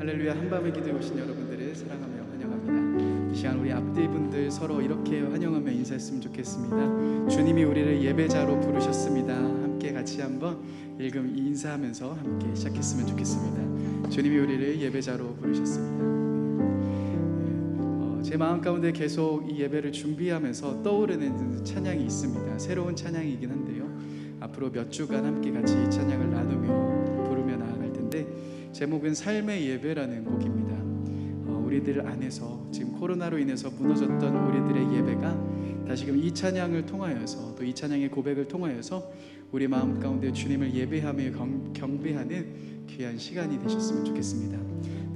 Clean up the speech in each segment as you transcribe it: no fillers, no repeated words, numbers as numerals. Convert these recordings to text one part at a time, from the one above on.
할렐루야. 한밤의 기도에 오신 여러분들을 사랑하며 환영합니다. 이 시간 우리 앞뒤 분들 서로 이렇게 환영하며 인사했으면 좋겠습니다. 주님이 우리를 예배자로 부르셨습니다. 함께 같이 한번 읽음 인사하면서 함께 시작했으면 좋겠습니다. 주님이 우리를 예배자로 부르셨습니다. 제 마음 가운데 계속 이 예배를 준비하면서 떠오르는 찬양이 있습니다. 새로운 찬양이긴 한데요, 앞으로 몇 주간 함께 같이 이 찬양을 나누며 부르며 나아갈 텐데, 제목은 삶의 예배라는 곡입니다. 우리들 안에서 지금 코로나로 인해서 무너졌던 우리들의 예배가 다시금 이 찬양을 통하여서, 또 이 찬양의 고백을 통하여서 우리 마음 가운데 주님을 예배하며 경배하는 귀한 시간이 되셨으면 좋겠습니다.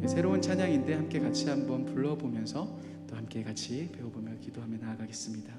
새로운 찬양인데 함께 같이 한번 불러보면서 또 함께 같이 배워보며 기도하며 나아가겠습니다.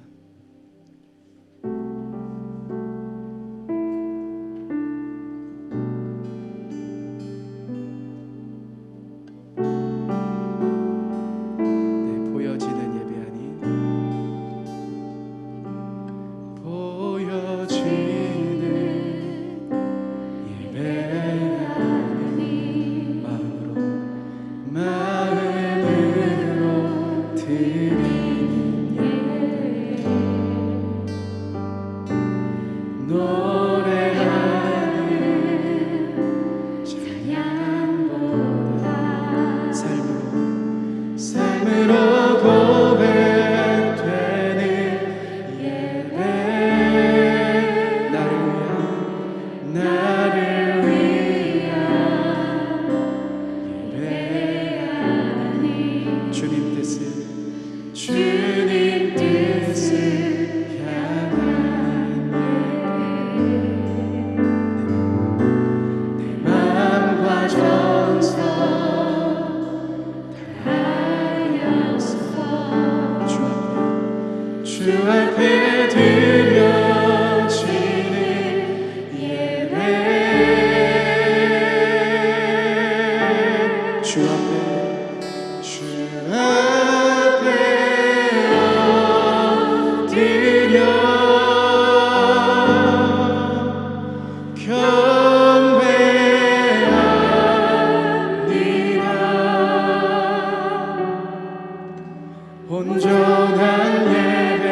온전한 예배,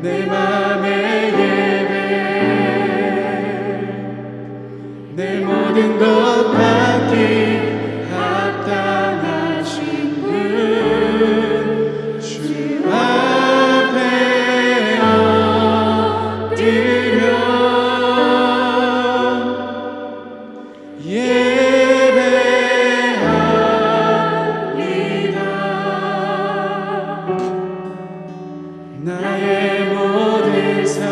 내 맘의 예배, 내 모든 것 받기 합당하신 분, 주 앞에 엎드려 나의 모든 삶,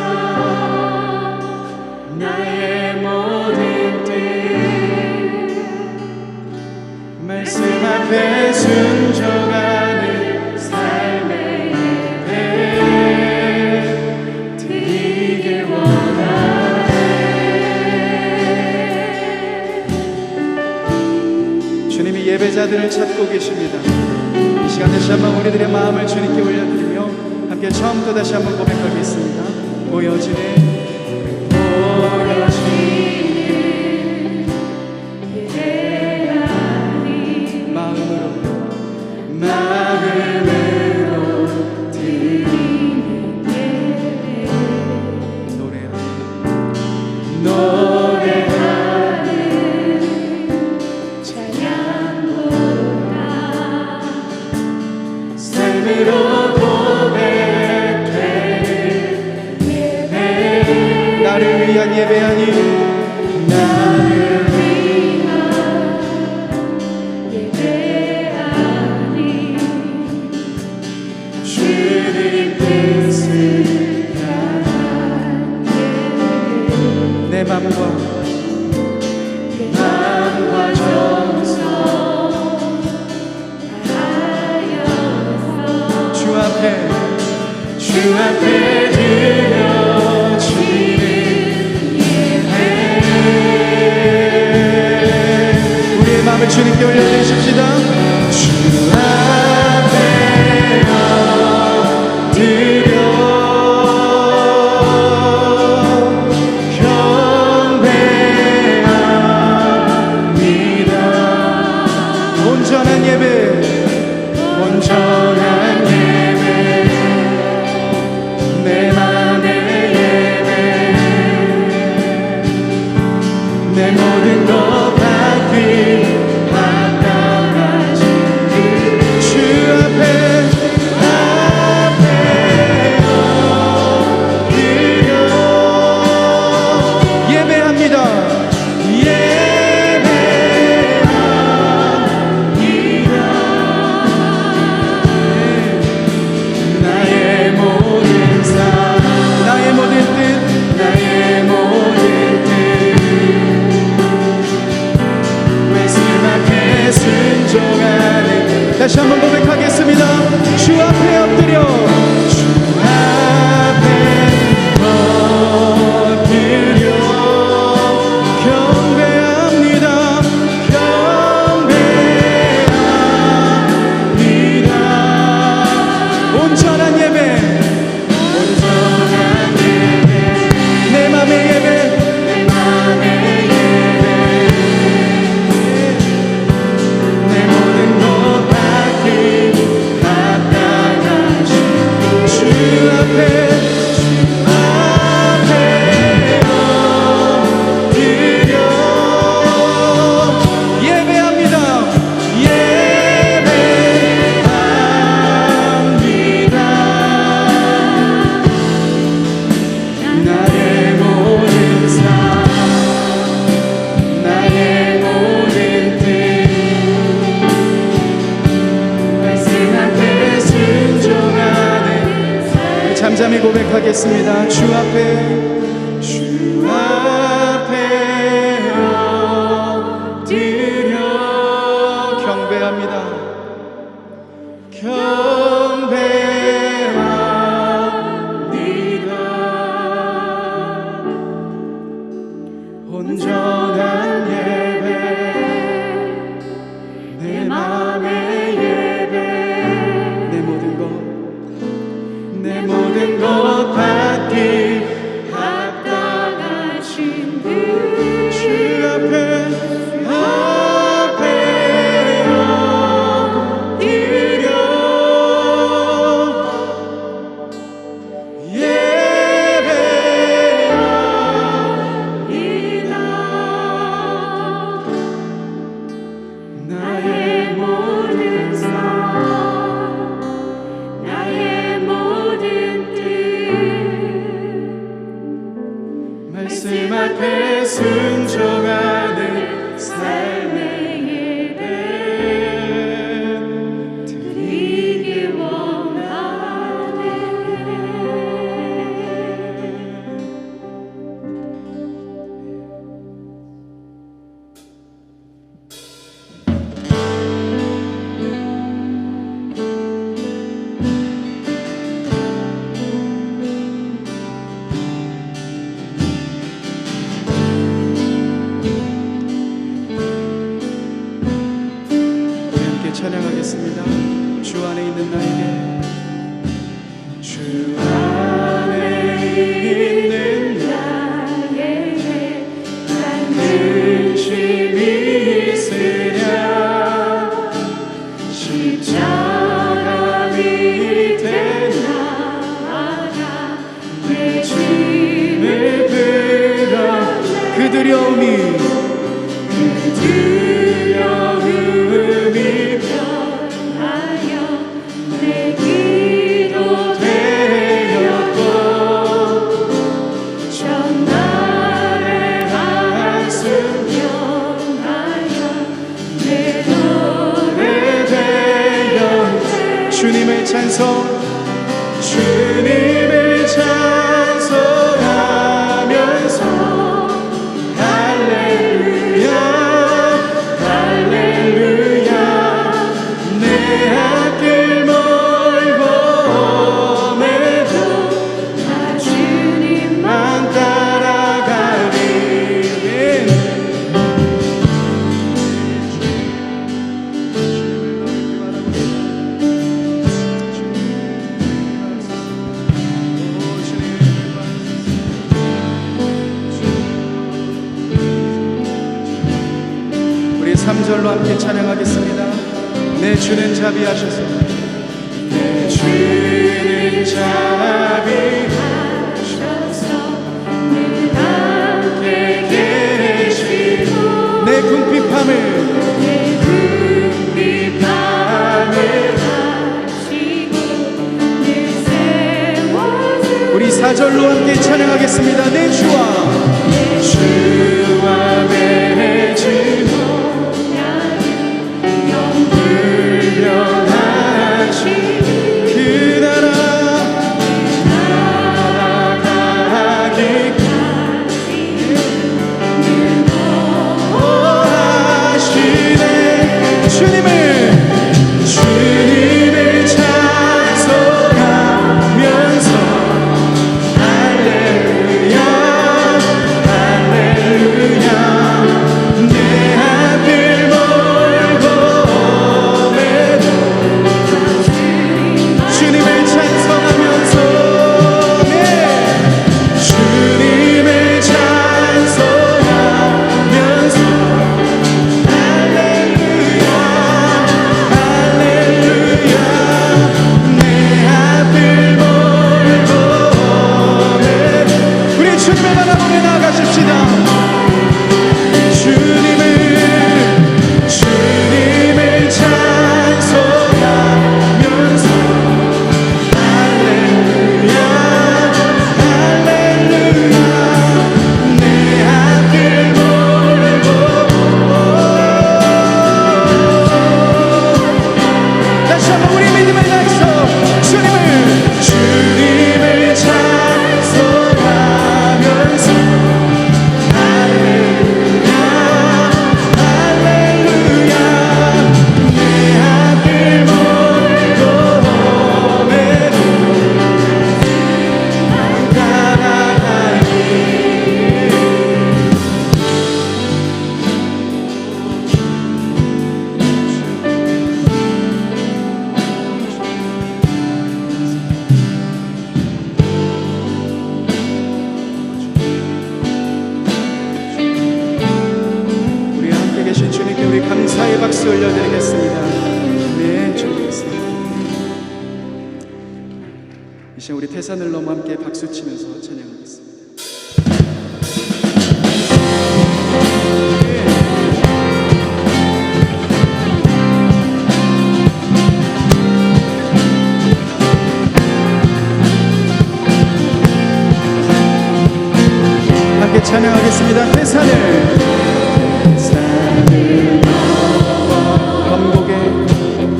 나의 모든 뜻, 말씀 앞에 순종하는 삶의 예배 드리길 원하네. 주님이 예배자들을 찾고 계십니다. 이 시간 다시 한번 우리들의 마음을 주님께 올려드리며 함께 처음부터 다시 한번 고백하겠습니다. 보여지는 마음으로 드리는 예배, 노래하는 찬양보다 삶으로 나를 위한 예배하니, 나를 위한 예배하니 주님 뜻을 향한 예배, 내 맘과 정성 다하여서 주 앞에 드려지는 우리의 마음을 주님께 올려드리십시다. 주 앞에 엎드려 경배하는 내 모든 것 받기 합당하신 주 앞에 엎드려 예배합니다. 나의 모든 삶, 나의 모든 뜻, 나의 모든 뜻 말씀 앞에 순종하는 다시 한번 고백하겠습니다. 주 앞에 엎드려 주 앞에 엎드려 경배합니다. 경배합니다. 온전한 예배, 온전한 예배, 내 맘의 예배, 내 맘의 예배, 내 모든 것 받기 합당하신 주 앞에 엎드려 예배합니다. 예배합니다. 나의 모든 삶, 나의 모든 뜻 말씀 앞에 순종하는 잠잠히 고백하겠습니다. 주 앞에 엎드려 경배합니다. 경배합니다. 온전한 예배, 내 맘의 예배, 내 모든 것, 내 모든 것 받기 합당하신 분 주 앞에 엎드려 예배합니다. 나의 모든 삶, 나의 모든 뜻 말씀 앞에 순종하는 삶의 예배 드리길 원하네. 함께 찬양하겠습니다. 주 안에 있는 나에게, 주 안에 있는 나에게 난 근심이 있으랴. 십자가 밑에 나아가 내 짐을 들어 그 두려움이 변하여 내 기도 되었고 전날의 한숨 변하여 내 노래 되었네. 주님의 찬송, 주님의 찬송하면서 할렐루야 할렐루야. 내 앞길 멀고 험해도 나 주님만 따라가리. 우리 3절로 함께 찬양하겠습니다. 내 주는 자비하셔서, 내 주는 자비하셔서 늘 함께 계시 바라보며 나아가십시다. 주님을 찬송하면서 할렐루야 할렐루야 내 앞길 몰고 다시 한번 우리 믿음을 다해서 주님을 찬송하면서 할렐루야 할렐루야 내 앞길 몰고 오매도 나아가니 우리 함께 계신 주님께 우리 감사의 박수 올려드리겠습니다. 네, 주님께서 이 시간 우리 태산을 넘어 함께 박수 치면서 찬양하겠습니다. 함께 찬양하겠습니다. 태산을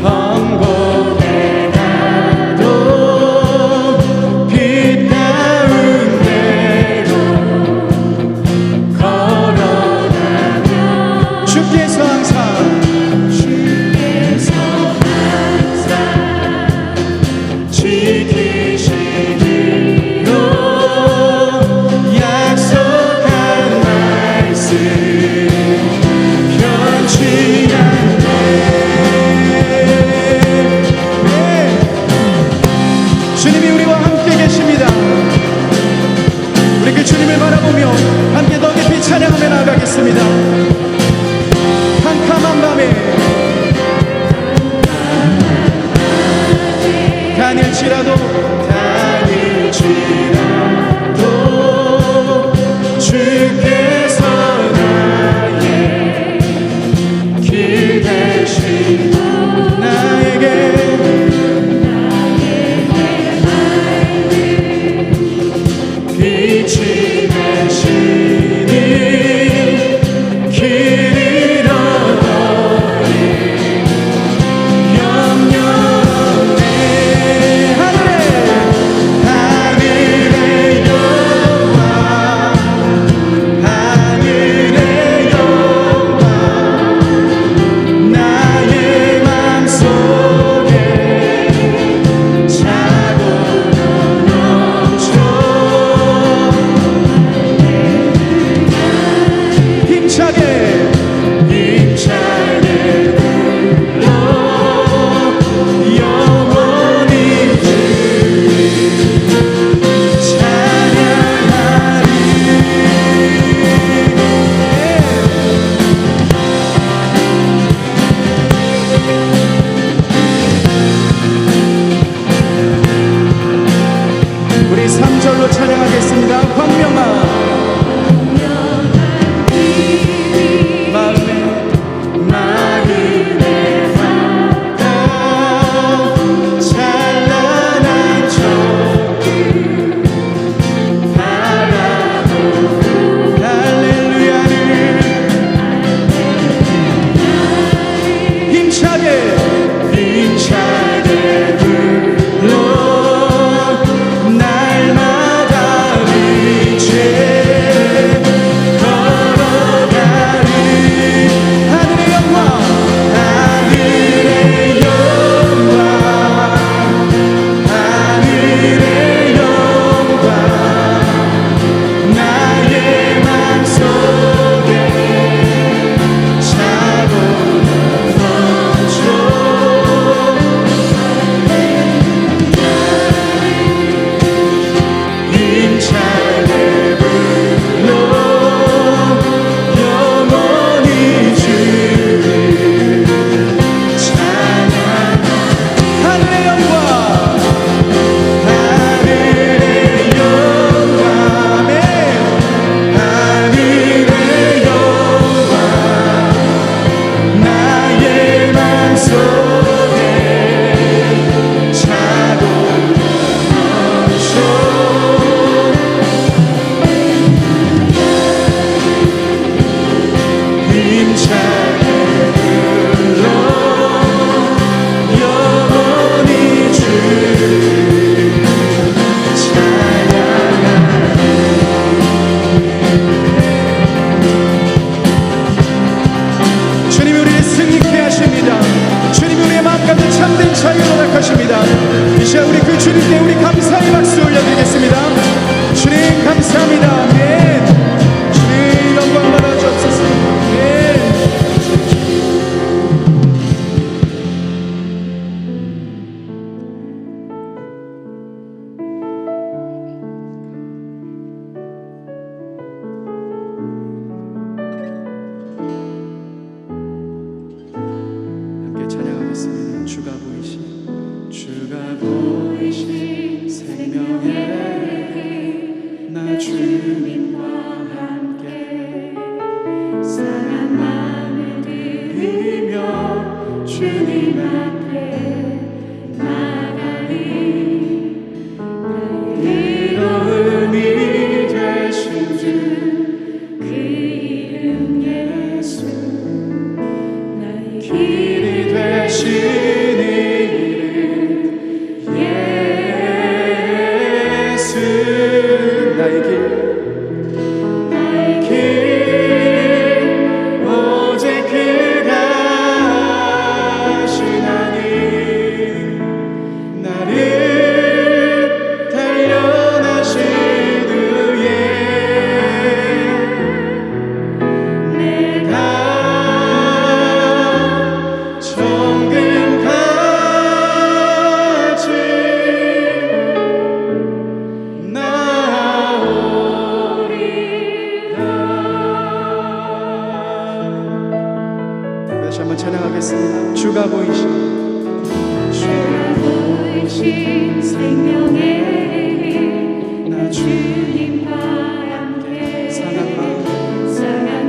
범곡에 가도 빛 가운데로 걸어가며 주께서 항상 지키시기로 약속한 말씀 변치 않네. 주님이 우리와 함께 계십니다. 우리 그 주님을 바라보며 함께 더 깊이 찬양하며 나아가겠습니다. 캄캄한 밤에 다닐지라도 주께서 나의 길 되시고 나에게 빛이 되시니 길을 잃어버린 염려 없네. 하늘의 여호와 찬양하겠습니다. 주가 보이신 생명의 나 주님과 함께 상한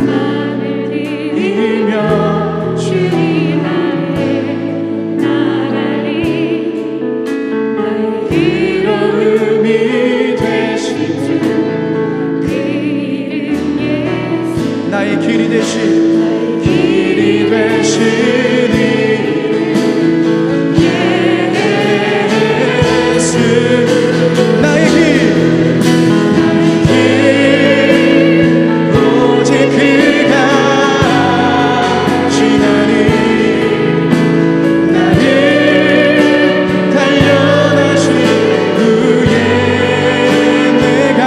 마음을 들이며 주님 안에 나가리 나의 위로움이 되신 주 그 이름 예수 나의 길이 되신 길이 되신 나의 길 오직 그가 지나니 나를 달려나신 후에 내가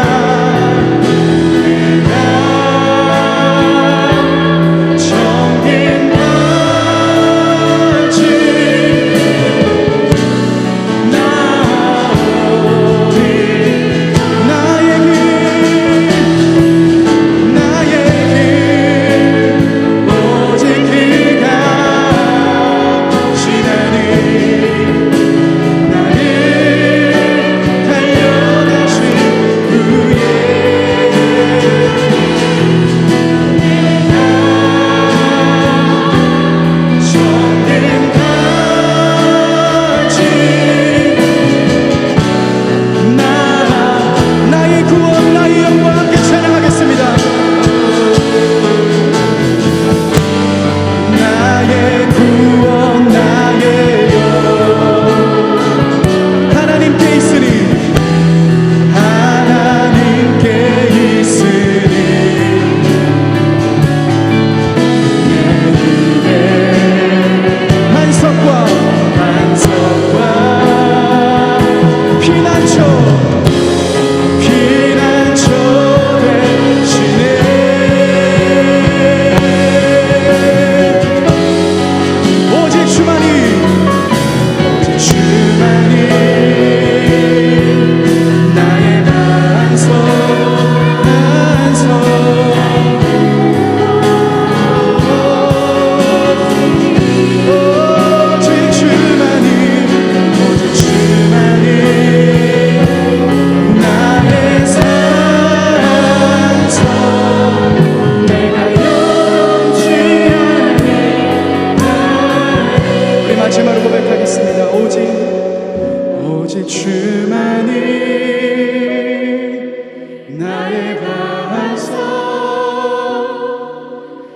정인 바지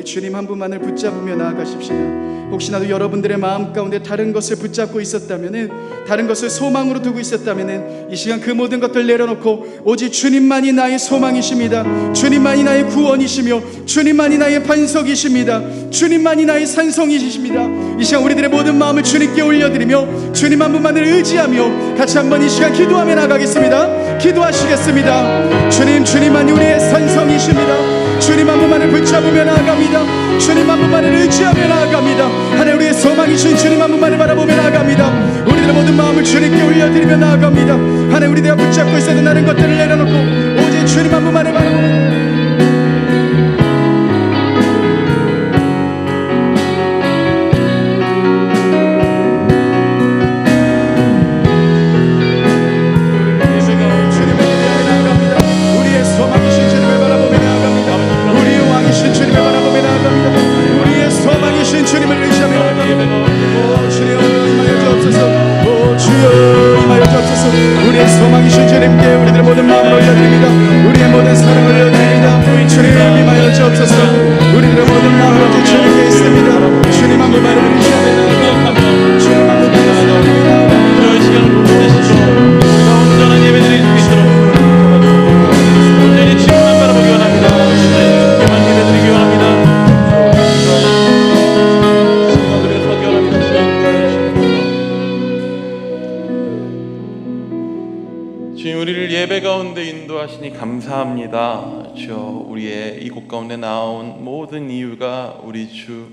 주님 한 분만을 붙잡으며 나아가십시다. 혹시나도 여러분들의 마음 가운데 다른 것을 붙잡고 있었다면은, 다른 것을 소망으로 두고 있었다면은 이 시간 그 모든 것들 내려놓고 오직 주님만이 나의 소망이십니다. 주님만이 나의 구원이시며 주님만이 나의 반석이십니다. 주님만이 나의 산성이십니다. 이 시간 우리들의 모든 마음을 주님께 올려드리며 주님 한 분만을 의지하며 같이 한번 이 시간 기도하며 나가겠습니다. 기도하시겠습니다. 주님만이 우리의 산성이십니다. 주님 한 분만을 붙잡으며 나아갑니다. 주님 한 분만을 의지하며 나아갑니다. 하나님 우리의 소망이신 주님 한 분만을 바라보며 나아갑니다. 우리들의 모든 마음을 주님께 올려드리며 나아갑니다. 하나님 우리들이 붙잡고 있었던 다른 것들을 내려놓고 오직 주님 한 분만을 바라보며 주님을 의지하며 오 주여 임하여 주옵소서. 오 주여 임하여 주옵소서. 우리의 소망이신 주님께 우리들의 모든 마음을 올려드립니다. 우리의 모든 사랑을 올려드립니다. 주님 임하여 주옵소서. 우리들의 모든 마음을 오직 주님께 있습니다. 주님 한 분만을 의지하며 주님 한 분만을 사랑합니다. 이 시간을 보내시죠. 우리가 온전한 예배 드릴 수 있도록 온전히 주님만 바라보기 원합니다. 주님만 예배 드리기 원합니다. 가운데 인도하시니 감사합니다. 주여, 우리의 이곳 가운데 나온 모든 이유가 우리 주,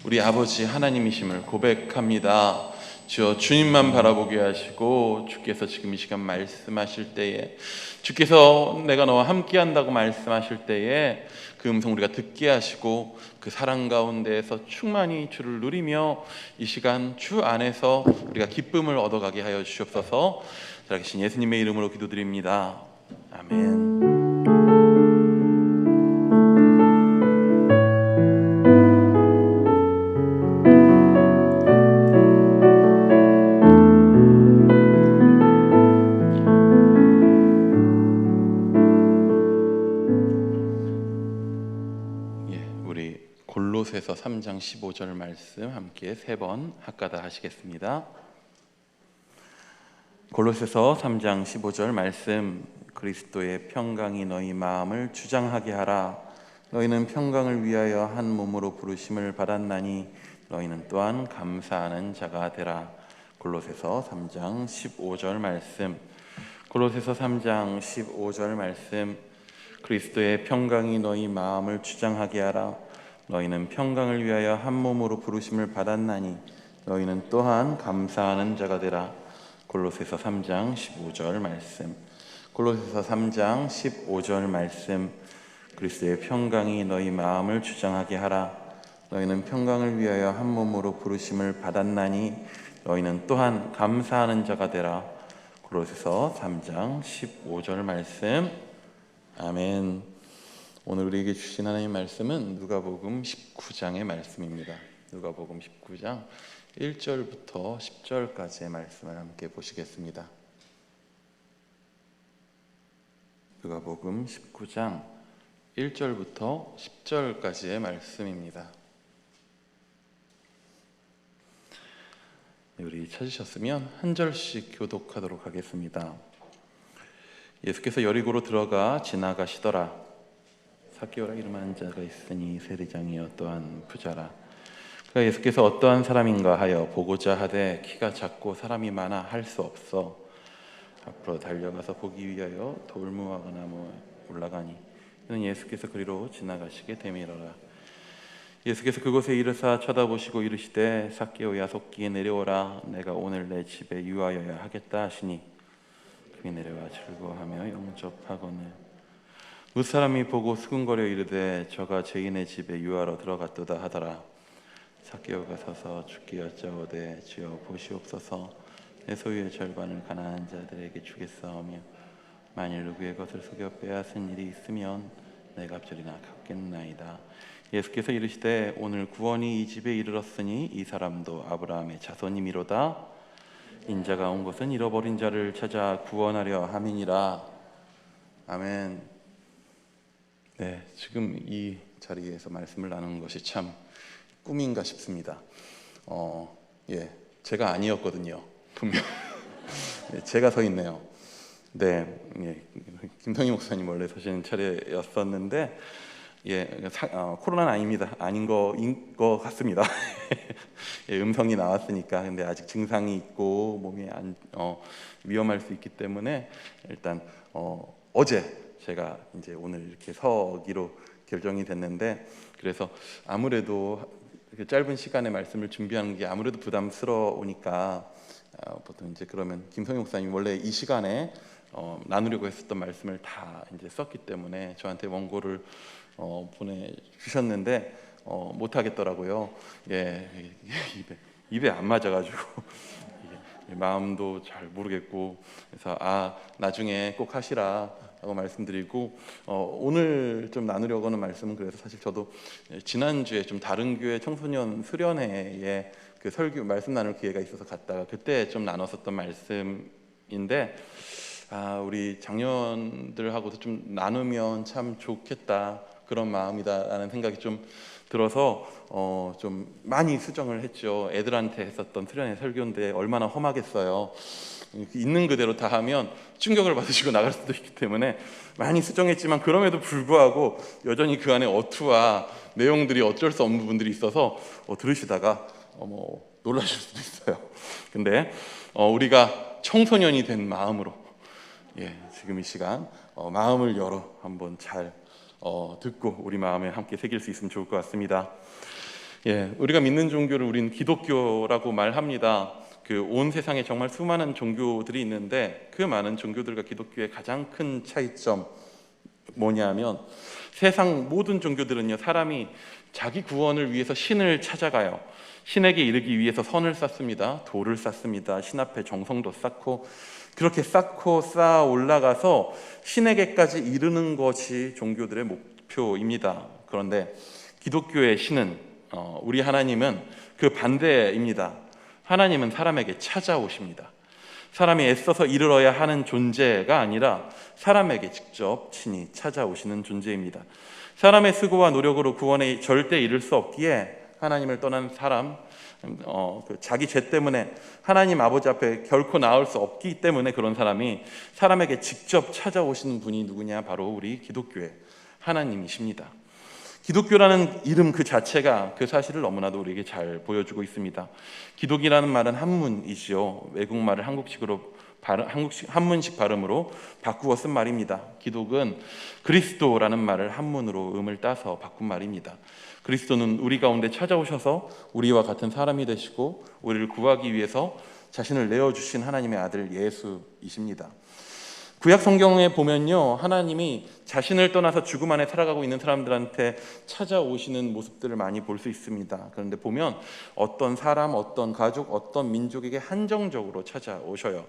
우리 아버지 하나님이심을 고백합니다. 주여, 주님만 바라보게 하시고 주께서 지금 이 시간 말씀하실 때에, 주께서 내가 너와 함께한다고 말씀하실 때에 그 음성 우리가 듣게 하시고 그 사랑 가운데에서 충만히 주를 누리며 이 시간 주 안에서 우리가 기쁨을 얻어가게 하여 주시옵소서. 살아계신 예수님의 이름으로 기도드립니다. 아멘. 골로새서 3장 15절 말씀 함께 3번 합가다 하시겠습니다. 골로새서 3장 15절 말씀. 그리스도의 평강이 너희 마음을 주장하게 하라. 너희는 평강을 위하여 한 몸으로 부르심을 받았나니 너희는 또한 감사하는 자가 되라. 골로새서 3장 15절 말씀. 골로새서 3장 15절 말씀. 그리스도의 평강이 너희 마음을 주장하게 하라. 너희는 평강을 위하여 한 몸으로 부르심을 받았나니 너희는 또한 감사하는 자가 되라. 골로새서 3장 15절 말씀. 골로새서 3장 15절 말씀. 그리스도의 평강이 너희 마음을 주장하게 하라. 너희는 평강을 위하여 한 몸으로 부르심을 받았나니 너희는 또한 감사하는 자가 되라. 골로새서 3장 15절 말씀. 아멘. 오늘 우리에게 주신 하나님의 말씀은 누가복음 19장의 말씀입니다. 누가복음 19장 1절부터 10절까지의 말씀을 함께 보시겠습니다. 누가복음 19장 1절부터 10절까지의 말씀입니다. 우리 찾으셨으면 한 절씩 교독하도록 하겠습니다. 예수께서 여리고로 들어가 지나가시더라. 삭개오라 이름하는 자가 있으니 세리장이요 또한 부자라. 그가 예수께서 어떠한 사람인가 하여 보고자 하되 키가 작고 사람이 많아 할 수 없어 앞으로 달려가서 보기 위하여 돌무화과 나무에 올라가니 이는 예수께서 그리로 지나가시게 되밀어라. 예수께서 그곳에 이르사 쳐다보시고 이르시되 삭개오야 속기에 내려오라. 내가 오늘 내 집에 유하여야 하겠다 하시니 그가 내려와 즐거워하며 영접하거늘 무사람이 보고 수군거려 이르되 저가 죄인의 집에 유하러 들어갔도다 하더라. 삭개오가 서서 주께 여짜오되 주여 보시옵소서. 내 소유의 절반을 가난한 자들에게 주겠사오며 만일 누구의 것을 속여 빼앗은 일이 있으면 내 갑절이나 갚겠나이다. 예수께서 이르시되 오늘 구원이 이 집에 이르렀으니 이 사람도 아브라함의 자손이미로다. 인자가 온 것은 잃어버린 자를 찾아 구원하려 함이니라. 아멘. 네, 지금 이 자리에서 말씀을 나누는 것이 참 꿈인가 싶습니다. 제가 아니었거든요. 분명 제가 서 있네요. 네, 김성희 목사님 원래 서시는 차례였었는데, 코로나는 아닙니다. 아닌 것 같습니다. 음성이 나왔으니까. 근데 아직 증상이 있고 몸이 위험할 수 있기 때문에 일단 어제 제가 이제 오늘 이렇게 서기로 결정이 됐는데, 그래서 아무래도 짧은 시간에 말씀을 준비하는 게 아무래도 부담스러우니까 보통 이제 그러면 김성희 목사님 원래 이 시간에 나누려고 했었던 말씀을 다 이제 썼기 때문에 저한테 원고를 보내주셨는데 못 하겠더라고요. 입에 안 맞아가지고 마음도 잘 모르겠고, 그래서 나중에 꼭 하시라 라고 말씀드리고, 오늘 좀 나누려고 하는 말씀은, 그래서 사실 저도 지난주에 좀 다른 교회 청소년 수련회에 그 설교 말씀 나눌 기회가 있어서 갔다가 그때 좀 나눴었던 말씀인데, 우리 장년들하고도 좀 나누면 참 좋겠다, 그런 마음이다라는 생각이 좀 들어서 좀 많이 수정을 했죠. 애들한테 했었던 수련회 설교인데 얼마나 험하겠어요. 있는 그대로 다 하면 충격을 받으시고 나갈 수도 있기 때문에 많이 수정했지만, 그럼에도 불구하고 여전히 그 안에 어투와 내용들이 어쩔 수 없는 부분들이 있어서 들으시다가 놀라실 수도 있어요. 근데 우리가 청소년이 된 마음으로 지금 이 시간 마음을 열어 한번 잘 듣고 우리 마음에 함께 새길 수 있으면 좋을 것 같습니다. 우리가 믿는 종교를 우린 기독교라고 말합니다. 그 온 세상에 정말 수많은 종교들이 있는데 그 많은 종교들과 기독교의 가장 큰 차이점 뭐냐면 세상 모든 종교들은요, 사람이 자기 구원을 위해서 신을 찾아가요. 신에게 이르기 위해서 선을 쌓습니다. 돌을 쌓습니다. 신 앞에 정성도 쌓고, 그렇게 쌓고 쌓아 올라가서 신에게까지 이르는 것이 종교들의 목표입니다. 그런데 기독교의 신은 우리 하나님은 그 반대입니다. 하나님은 사람에게 찾아오십니다. 사람이 애써서 이르러야 하는 존재가 아니라 사람에게 직접 친히 찾아오시는 존재입니다. 사람의 수고와 노력으로 구원에 절대 이를 수 없기에 하나님을 떠난 사람, 자기 죄 때문에 하나님 아버지 앞에 결코 나올 수 없기 때문에 그런 사람이 사람에게 직접 찾아오시는 분이 누구냐? 바로 우리 기독교의 하나님이십니다. 기독교라는 이름 그 자체가 그 사실을 너무나도 우리에게 잘 보여주고 있습니다. 기독이라는 말은 한문이지요. 외국말을 한문식 발음으로 바꾸어 쓴 말입니다. 기독은 그리스도라는 말을 한문으로 음을 따서 바꾼 말입니다. 그리스도는 우리 가운데 찾아오셔서 우리와 같은 사람이 되시고 우리를 구하기 위해서 자신을 내어주신 하나님의 아들 예수이십니다. 구약 성경에 보면요, 하나님이 자신을 떠나서 죽음 안에 살아가고 있는 사람들한테 찾아오시는 모습들을 많이 볼 수 있습니다. 그런데 보면 어떤 사람, 어떤 가족, 어떤 민족에게 한정적으로 찾아오셔요.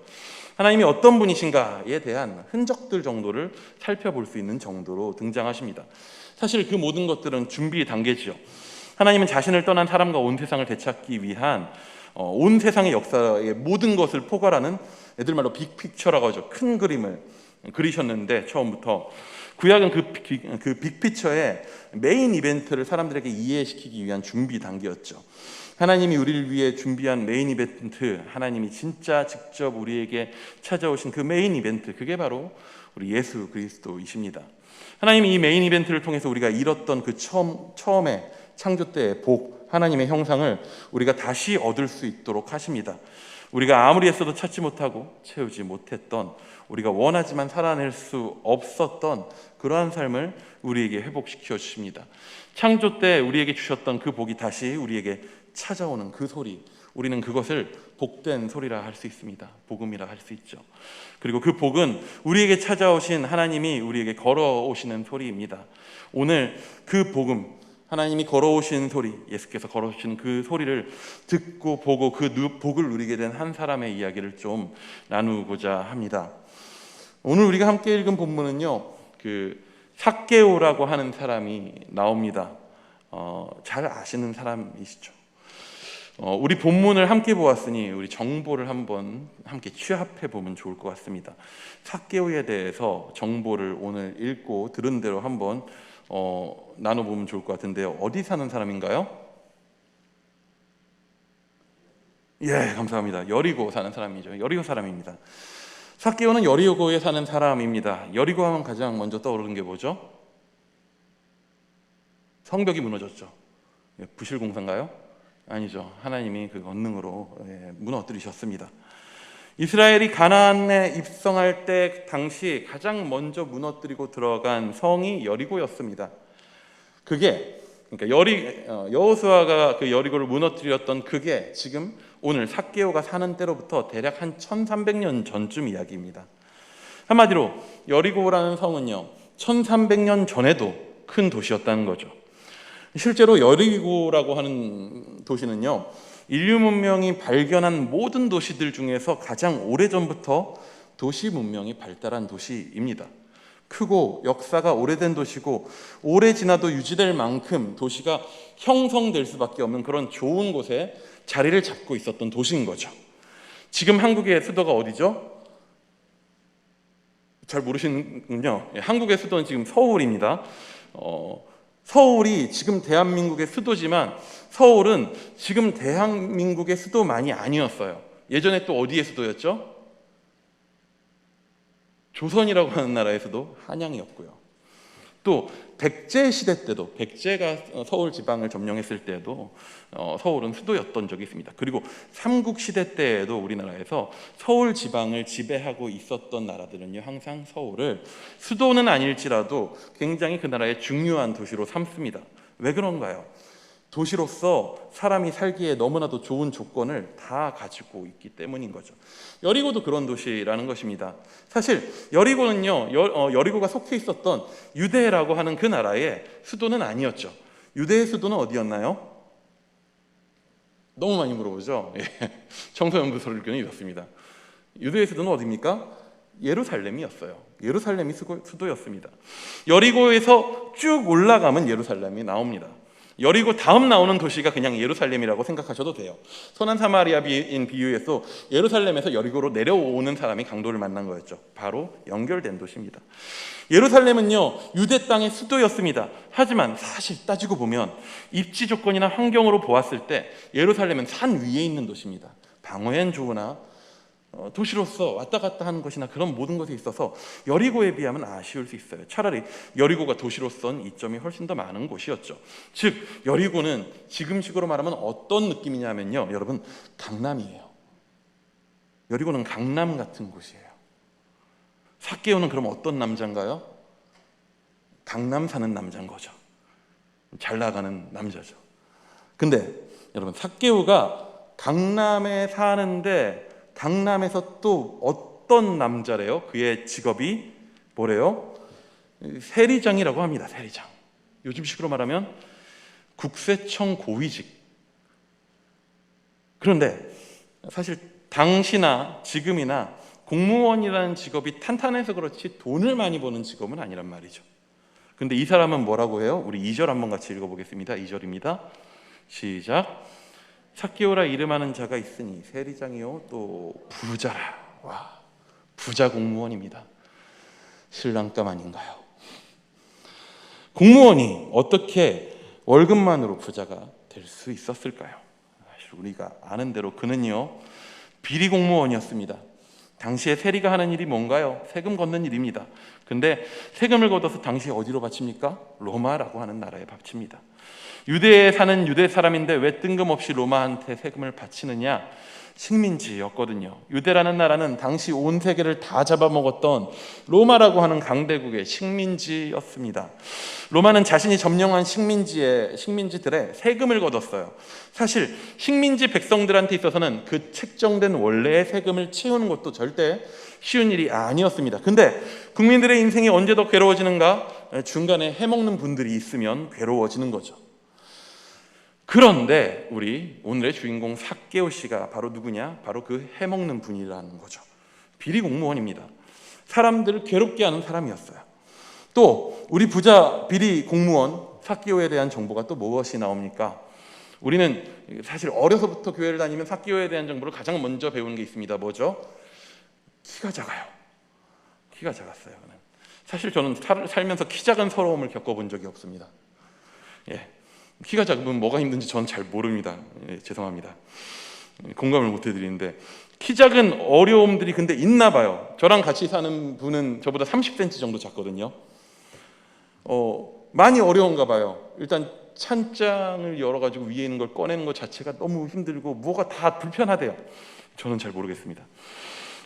하나님이 어떤 분이신가에 대한 흔적들 정도를 살펴볼 수 있는 정도로 등장하십니다. 사실 그 모든 것들은 준비 단계지요. 하나님은 자신을 떠난 사람과 온 세상을 되찾기 위한 온 세상의 역사의 모든 것을 포괄하는, 애들 말로 빅픽처라고 하죠. 큰 그림을 그리셨는데 처음부터 구약은 그 빅피처의 메인 이벤트를 사람들에게 이해시키기 위한 준비 단계였죠. 하나님이 우리를 위해 준비한 메인 이벤트, 하나님이 진짜 직접 우리에게 찾아오신 그 메인 이벤트, 그게 바로 우리 예수 그리스도이십니다. 하나님이 이 메인 이벤트를 통해서 우리가 잃었던 그 처음에 창조 때의 복, 하나님의 형상을 우리가 다시 얻을 수 있도록 하십니다. 우리가 아무리 애써도 찾지 못하고 채우지 못했던, 우리가 원하지만 살아낼 수 없었던 그러한 삶을 우리에게 회복시켜 주십니다. 창조 때 우리에게 주셨던 그 복이 다시 우리에게 찾아오는 그 소리, 우리는 그것을 복된 소리라 할 수 있습니다. 복음이라 할 수 있죠. 그리고 그 복은 우리에게 찾아오신 하나님이 우리에게 걸어오시는 소리입니다. 오늘 그 복음, 하나님이 걸어오신 소리, 예수께서 걸어오신 그 소리를 듣고 보고 그 복을 누리게 된 한 사람의 이야기를 좀 나누고자 합니다. 오늘 우리가 함께 읽은 본문은요, 그 삭개오라고 하는 사람이 나옵니다. 잘 아시는 사람이시죠. 우리 본문을 함께 보았으니 우리 정보를 한번 함께 취합해 보면 좋을 것 같습니다. 삭개오에 대해서 정보를 오늘 읽고 들은 대로 한번 나눠보면 좋을 것 같은데요. 어디 사는 사람인가요? 감사합니다. 여리고 사는 사람이죠. 여리고 사람입니다. 삭개오는 여리고에 사는 사람입니다. 여리고 하면 가장 먼저 떠오르는 게 뭐죠? 성벽이 무너졌죠. 부실공사인가요? 아니죠. 하나님이 그 권능으로 무너뜨리셨습니다. 이스라엘이 가나안에 입성할 때 당시 가장 먼저 무너뜨리고 들어간 성이 여리고였습니다. 그게 그러니까 여호수아가 그 여리고를 무너뜨렸던 그게 지금 오늘 삭개오가 사는 때로부터 대략 한 1300년 전쯤 이야기입니다. 한마디로 여리고라는 성은요, 1300년 전에도 큰 도시였다는 거죠. 실제로 여리고라고 하는 도시는요, 인류 문명이 발견한 모든 도시들 중에서 가장 오래전부터 도시 문명이 발달한 도시입니다. 크고 역사가 오래된 도시고 오래 지나도 유지될 만큼 도시가 형성될 수밖에 없는 그런 좋은 곳에 자리를 잡고 있었던 도시인 거죠. 지금 한국의 수도가 어디죠? 잘 모르시는군요. 한국의 수도는 지금 서울입니다. 서울이 지금 대한민국의 수도지만 서울은 지금 대한민국의 수도만이 아니었어요. 예전에 또 어디의 수도였죠? 조선이라고 하는 나라의 수도 한양이었고요. 또 백제 시대 때도, 백제가 서울 지방을 점령했을 때도 서울은 수도였던 적이 있습니다. 그리고 삼국 시대 때에도 우리나라에서 서울 지방을 지배하고 있었던 나라들은요, 항상 서울을 수도는 아닐지라도 굉장히 그 나라의 중요한 도시로 삼습니다. 왜 그런가요? 도시로서 사람이 살기에 너무나도 좋은 조건을 다 가지고 있기 때문인 거죠. 여리고도 그런 도시라는 것입니다. 사실 여리고는요, 여리고가 속해 있었던 유대라고 하는 그 나라의 수도는 아니었죠. 유대의 수도는 어디였나요? 너무 많이 물어보죠. 청소년부설교는 이렇습니다. 유대의 수도는 어디입니까? 예루살렘이었어요. 예루살렘이 수도였습니다. 여리고에서 쭉 올라가면 예루살렘이 나옵니다. 여리고 다음 나오는 도시가 그냥 예루살렘이라고 생각하셔도 돼요. 선한 사마리아인 비유에서 예루살렘에서 여리고로 내려오는 사람이 강도를 만난 거였죠. 바로 연결된 도시입니다. 예루살렘은요, 유대 땅의 수도였습니다. 하지만 사실 따지고 보면 입지 조건이나 환경으로 보았을 때 예루살렘은 산 위에 있는 도시입니다. 방어엔 좋으나 도시로서 왔다 갔다 하는 것이나 그런 모든 것에 있어서 여리고에 비하면 아쉬울 수 있어요. 차라리 여리고가 도시로서는 이점이 훨씬 더 많은 곳이었죠. 즉 여리고는 지금식으로 말하면 어떤 느낌이냐면요, 여러분, 강남이에요. 여리고는 강남 같은 곳이에요. 삭개오는 그럼 어떤 남자인가요? 강남 사는 남자인 거죠. 잘 나가는 남자죠. 근데 여러분, 삭개오가 강남에 사는데 강남에서 또 어떤 남자래요? 그의 직업이 뭐래요? 세리장이라고 합니다. 세리장. 요즘식으로 말하면 국세청 고위직. 그런데 사실 당시나 지금이나 공무원이라는 직업이 탄탄해서 그렇지 돈을 많이 버는 직업은 아니란 말이죠. 근데 이 사람은 뭐라고 해요? 우리 2절 한번 같이 읽어보겠습니다. 2절입니다. 시작. 삭개오라 이름하는 자가 있으니 세리장이요 또 부자라. 와, 부자 공무원입니다. 신랑감 아닌가요? 공무원이 어떻게 월급만으로 부자가 될 수 있었을까요? 사실 우리가 아는 대로 그는요, 비리 공무원이었습니다. 당시에 세리가 하는 일이 뭔가요? 세금 걷는 일입니다. 근데 세금을 걷어서 당시에 어디로 바칩니까? 로마라고 하는 나라에 바칩니다. 유대에 사는 유대 사람인데 왜 뜬금없이 로마한테 세금을 바치느냐? 식민지였거든요. 유대라는 나라는 당시 온 세계를 다 잡아먹었던 로마라고 하는 강대국의 식민지였습니다. 로마는 자신이 점령한 식민지들의 세금을 걷었어요. 사실 식민지 백성들한테 있어서는 그 책정된 원래의 세금을 채우는 것도 절대 쉬운 일이 아니었습니다. 근데 국민들의 인생이 언제 더 괴로워지는가? 중간에 해먹는 분들이 있으면 괴로워지는 거죠. 그런데 우리 오늘의 주인공 삭개오 씨가 바로 누구냐? 바로 그 해먹는 분이라는 거죠. 비리 공무원입니다. 사람들을 괴롭게 하는 사람이었어요. 또 우리 부자 비리 공무원 삭개오에 대한 정보가 또 무엇이 나옵니까? 우리는 사실 어려서부터 교회를 다니면 삭개오에 대한 정보를 가장 먼저 배우는 게 있습니다. 뭐죠? 키가 작아요. 키가 작았어요. 사실 저는 살면서 키 작은 서러움을 겪어본 적이 없습니다. 키가 작으면 뭐가 힘든지 저는 잘 모릅니다. 죄송합니다. 공감을 못 해드리는데 키 작은 어려움들이 근데 있나 봐요. 저랑 같이 사는 분은 저보다 30cm 정도 작거든요. 많이 어려운가 봐요. 일단 찬장을 열어가지고 위에 있는 걸 꺼내는 것 자체가 너무 힘들고 뭐가 다 불편하대요. 저는 잘 모르겠습니다.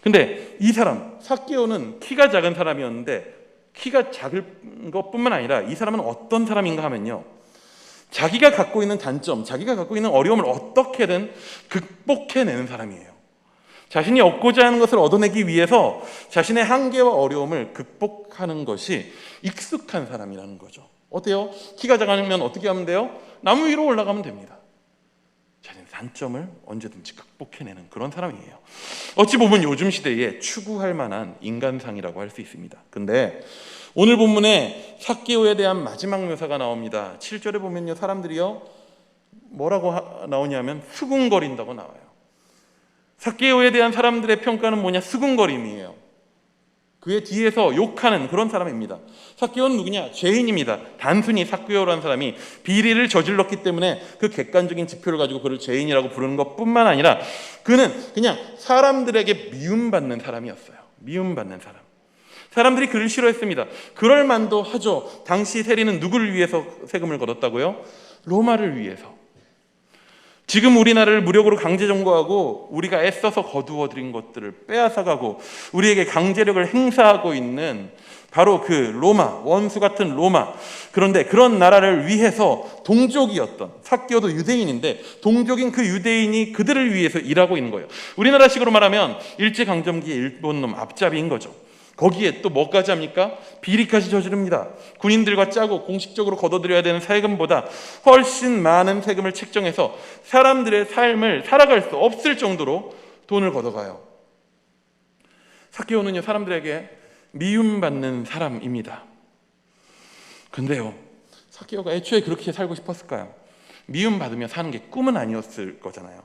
근데 이 사람 삭개오는 키가 작은 사람이었는데 키가 작은 것뿐만 아니라 이 사람은 어떤 사람인가 하면요, 자기가 갖고 있는 단점, 자기가 갖고 있는 어려움을 어떻게든 극복해내는 사람이에요. 자신이 얻고자 하는 것을 얻어내기 위해서 자신의 한계와 어려움을 극복하는 것이 익숙한 사람이라는 거죠. 어때요? 키가 작으면 어떻게 하면 돼요? 나무 위로 올라가면 됩니다. 자신의 단점을 언제든지 극복해내는 그런 사람이에요. 어찌 보면 요즘 시대에 추구할 만한 인간상이라고 할 수 있습니다. 근데 오늘 본문에 삭개오에 대한 마지막 묘사가 나옵니다. 7절에 보면요, 사람들이요 뭐라고 나오냐면 수군거린다고 나와요. 삭개오에 대한 사람들의 평가는 뭐냐? 수군거림이에요. 그의 뒤에서 욕하는 그런 사람입니다. 삭개오는 누구냐? 죄인입니다. 단순히 삭개오라는 사람이 비리를 저질렀기 때문에 그 객관적인 지표를 가지고 그를 죄인이라고 부르는 것뿐만 아니라 그는 그냥 사람들에게 미움받는 사람이었어요. 미움받는 사람. 사람들이 그를 싫어했습니다. 그럴 만도 하죠. 당시 세리는 누구를 위해서 세금을 걷었다고요? 로마를 위해서. 지금 우리나라를 무력으로 강제 점거하고 우리가 애써서 거두어들인 것들을 빼앗아가고 우리에게 강제력을 행사하고 있는 바로 그 로마, 원수 같은 로마. 그런데 그런 나라를 위해서 동족이었던, 삭개오도 유대인인데 동족인 그 유대인이 그들을 위해서 일하고 있는 거예요. 우리나라식으로 말하면 일제강점기의 일본놈 앞잡이인 거죠. 거기에 또 뭐까지 합니까? 비리까지 저지릅니다. 군인들과 짜고 공식적으로 걷어들여야 되는 세금보다 훨씬 많은 세금을 책정해서 사람들의 삶을 살아갈 수 없을 정도로 돈을 걷어가요. 삭개오는요, 사람들에게 미움받는 사람입니다. 근데요, 삭개오가 애초에 그렇게 살고 싶었을까요? 미움받으며 사는 게 꿈은 아니었을 거잖아요.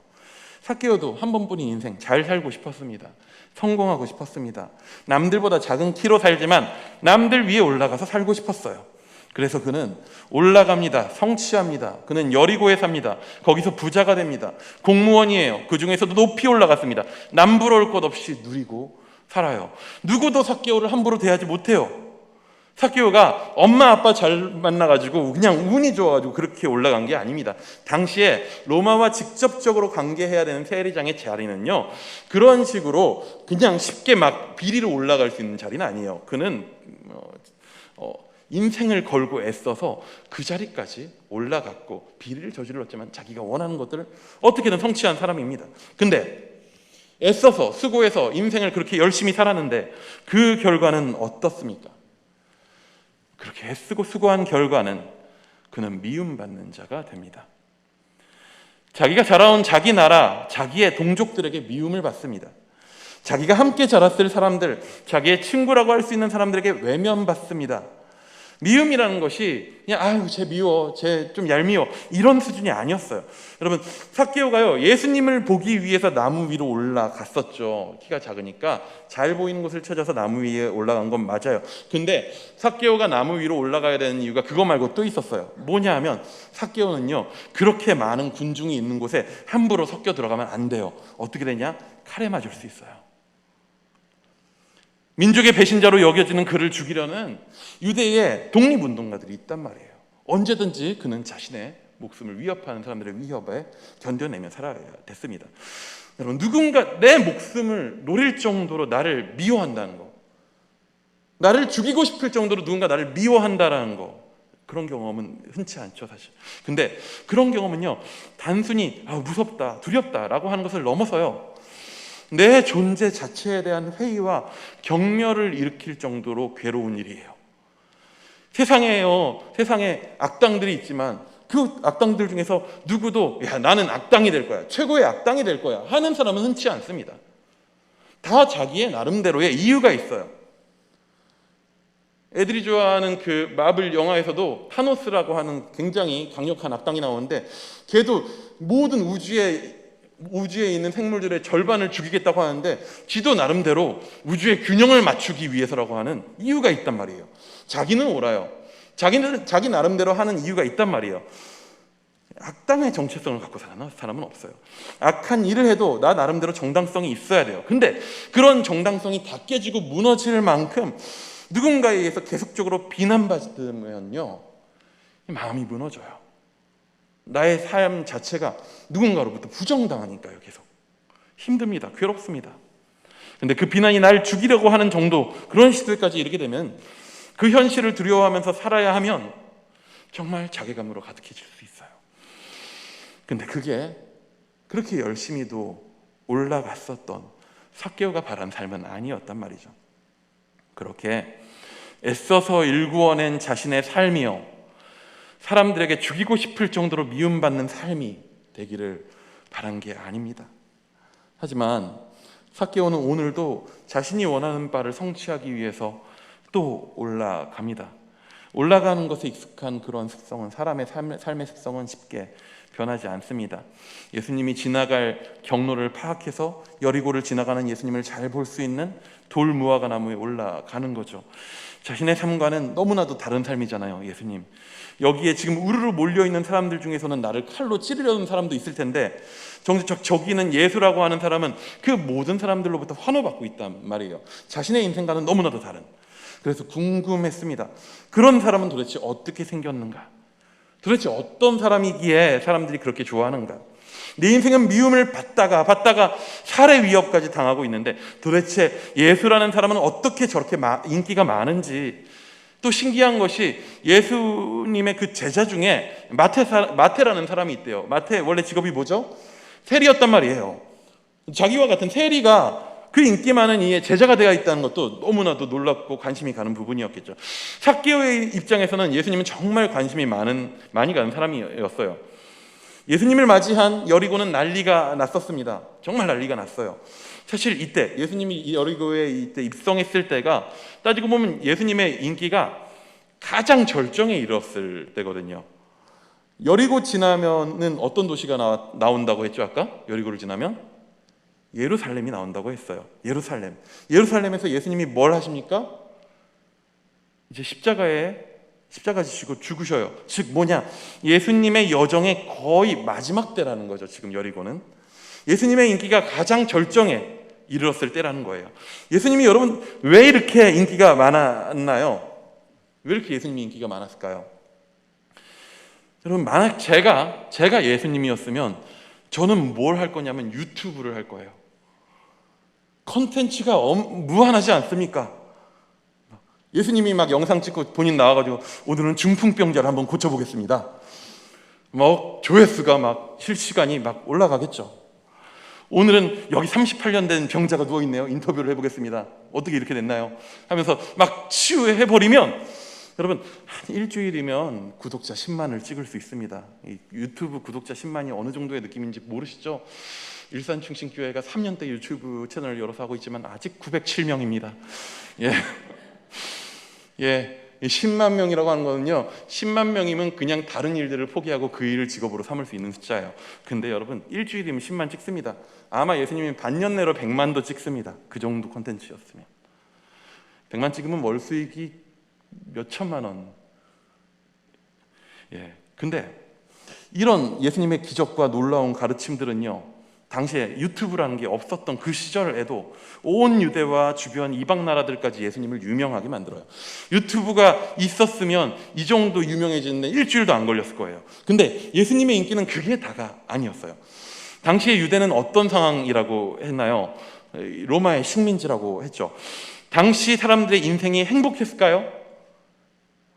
삭개오도 한 번뿐인 인생 잘 살고 싶었습니다. 성공하고 싶었습니다. 남들보다 작은 키로 살지만 남들 위에 올라가서 살고 싶었어요. 그래서 그는 올라갑니다. 성취합니다. 그는 여리고에 삽니다. 거기서 부자가 됩니다. 공무원이에요. 그 중에서도 높이 올라갔습니다. 남부러울 것 없이 누리고 살아요. 누구도 삭개오를 함부로 대하지 못해요. 삭개오가 엄마 아빠 잘 만나가지고 그냥 운이 좋아가지고 그렇게 올라간 게 아닙니다. 당시에 로마와 직접적으로 관계해야 되는 세리장의 자리는요, 그런 식으로 그냥 쉽게 막 비리로 올라갈 수 있는 자리는 아니에요. 그는 인생을 걸고 애써서 그 자리까지 올라갔고 비리를 저질렀지만 자기가 원하는 것들을 어떻게든 성취한 사람입니다. 근데 애써서 수고해서 인생을 그렇게 열심히 살았는데 그 결과는 어떻습니까? 그렇게 애쓰고 수고한 결과는 그는 미움받는 자가 됩니다. 자기가 자라온 자기 나라, 자기의 동족들에게 미움을 받습니다. 자기가 함께 자랐을 사람들, 자기의 친구라고 할 수 있는 사람들에게 외면받습니다. 미움이라는 것이 그냥 아유 쟤 미워, 쟤 좀 얄미워 이런 수준이 아니었어요. 여러분, 삭개오가요 예수님을 보기 위해서 나무 위로 올라갔었죠. 키가 작으니까 잘 보이는 곳을 찾아서 나무 위에 올라간 건 맞아요. 근데 삭개오가 나무 위로 올라가야 되는 이유가 그거 말고 또 있었어요. 뭐냐 하면 삭개오는요 그렇게 많은 군중이 있는 곳에 함부로 섞여 들어가면 안 돼요. 어떻게 되냐? 칼에 맞을 수 있어요. 민족의 배신자로 여겨지는 그를 죽이려는 유대의 독립운동가들이 있단 말이에요. 언제든지 그는 자신의 목숨을 위협하는 사람들의 위협에 견뎌내며 살아야 됐습니다. 여러분, 누군가 내 목숨을 노릴 정도로 나를 미워한다는 거, 나를 죽이고 싶을 정도로 누군가 나를 미워한다는 거, 그런 경험은 흔치 않죠, 사실. 근데 그런 경험은요 단순히 무섭다, 두렵다라고 하는 것을 넘어서요 내 존재 자체에 대한 회의와 경멸을 일으킬 정도로 괴로운 일이에요. 세상에 악당들이 있지만 그 악당들 중에서 누구도 나는 악당이 될 거야, 최고의 악당이 될 거야 하는 사람은 흔치 않습니다. 다 자기의 나름대로의 이유가 있어요. 애들이 좋아하는 그 마블 영화에서도 타노스라고 하는 굉장히 강력한 악당이 나오는데 걔도 모든 우주에 있는 생물들의 절반을 죽이겠다고 하는데 지도 나름대로 우주의 균형을 맞추기 위해서라고 하는 이유가 있단 말이에요. 자기는 옳아요. 자기 나름대로 하는 이유가 있단 말이에요. 악당의 정체성을 갖고 사는 사람은 없어요. 악한 일을 해도 나 나름대로 정당성이 있어야 돼요. 근데 그런 정당성이 다 깨지고 무너질 만큼 누군가에 의해서 계속적으로 비난받으면요 마음이 무너져요. 나의 삶 자체가 누군가로부터 부정당하니까요. 계속 힘듭니다. 괴롭습니다. 근데 그 비난이 날 죽이려고 하는 정도, 그런 시대까지 이르게 되면 그 현실을 두려워하면서 살아야 하면 정말 자괴감으로 가득해질 수 있어요. 근데 그게 그렇게 열심히도 올라갔었던 삭개오가 바란 삶은 아니었단 말이죠. 그렇게 애써서 일구어낸 자신의 삶이요 사람들에게 죽이고 싶을 정도로 미움받는 삶이 되기를 바란 게 아닙니다. 하지만 삭개오는 오늘도 자신이 원하는 바를 성취하기 위해서 또 올라갑니다. 올라가는 것에 익숙한 그런 습성은 사람의 삶의 습성은 쉽게 변하지 않습니다. 예수님이 지나갈 경로를 파악해서 여리고를 지나가는 예수님을 잘 볼 수 있는 돌 무화과 나무에 올라가는 거죠. 자신의 삶과는 너무나도 다른 삶이잖아요. 예수님 여기에 지금 우르르 몰려있는 사람들 중에서는 나를 칼로 찌르려는 사람도 있을 텐데 저기는 예수라고 하는 사람은 그 모든 사람들로부터 환호받고 있단 말이에요. 자신의 인생과는 너무나도 다른. 그래서 궁금했습니다. 그런 사람은 도대체 어떻게 생겼는가? 도대체 어떤 사람이기에 사람들이 그렇게 좋아하는가? 내 인생은 미움을 받다가 살해 위협까지 당하고 있는데 도대체 예수라는 사람은 어떻게 저렇게 인기가 많은지. 또 신기한 것이 예수님의 그 제자 중에 마태라는 사람이 있대요. 마태 원래 직업이 뭐죠? 세리였단 말이에요. 자기와 같은 세리가 그 인기 많은 이에 제자가 되어 있다는 것도 너무나도 놀랍고 관심이 가는 부분이었겠죠. 삭개오의 입장에서는 예수님은 정말 관심이 많이 가는 사람이었어요. 예수님을 맞이한 여리고는 난리가 났었습니다. 정말 난리가 났어요. 사실 이때 예수님이 여리고에 이때 입성했을 때가 따지고 보면 예수님의 인기가 가장 절정에 이르렀을 때거든요. 여리고 지나면은 어떤 도시가 나온다고 했죠? 아까 여리고를 지나면 예루살렘이 나온다고 했어요. 예루살렘에서 예수님이 뭘 하십니까? 이제 십자가 지시고 죽으셔요. 즉 뭐냐? 예수님의 여정의 거의 마지막 때라는 거죠. 지금 여리고는 예수님의 인기가 가장 절정에 이르렀을 때라는 거예요. 예수님이 여러분 왜 이렇게 인기가 많았나요? 왜 이렇게 예수님이 인기가 많았을까요? 여러분 만약 제가 예수님이었으면 저는 뭘 할 거냐면 유튜브를 할 거예요. 컨텐츠가 무한하지 않습니까? 예수님이 막 영상 찍고 본인 나와가지고 오늘은 중풍병자를 한번 고쳐보겠습니다. 막 조회수가 막 실시간이 막 올라가겠죠. 오늘은 여기 38년 된 병자가 누워있네요. 인터뷰를 해보겠습니다. 어떻게 이렇게 됐나요? 하면서 막 치유해버리면 여러분 한 일주일이면 구독자 10만을 찍을 수 있습니다. 이 유튜브 구독자 10만이 어느 정도의 느낌인지 모르시죠? 일산충신교회가 3년대 유튜브 채널을 열어서 하고 있지만 아직 907명입니다. 예, 10만 명이라고 하는 거는요 10만 명이면 그냥 다른 일들을 포기하고 그 일을 직업으로 삼을 수 있는 숫자예요. 근데 여러분 일주일이면 10만 찍습니다. 아마 예수님이 반년 내로 100만도 찍습니다. 그 정도 콘텐츠였으면 100만 찍으면 월 수익이 몇 천만 원. 근데 이런 예수님의 기적과 놀라운 가르침들은요 당시에 유튜브라는 게 없었던 그 시절에도 온 유대와 주변 이방 나라들까지 예수님을 유명하게 만들어요. 유튜브가 있었으면 이 정도 유명해지는데 일주일도 안 걸렸을 거예요. 근데 예수님의 인기는 그게 다가 아니었어요. 당시의 유대는 어떤 상황이라고 했나요? 로마의 식민지라고 했죠. 당시 사람들의 인생이 행복했을까요?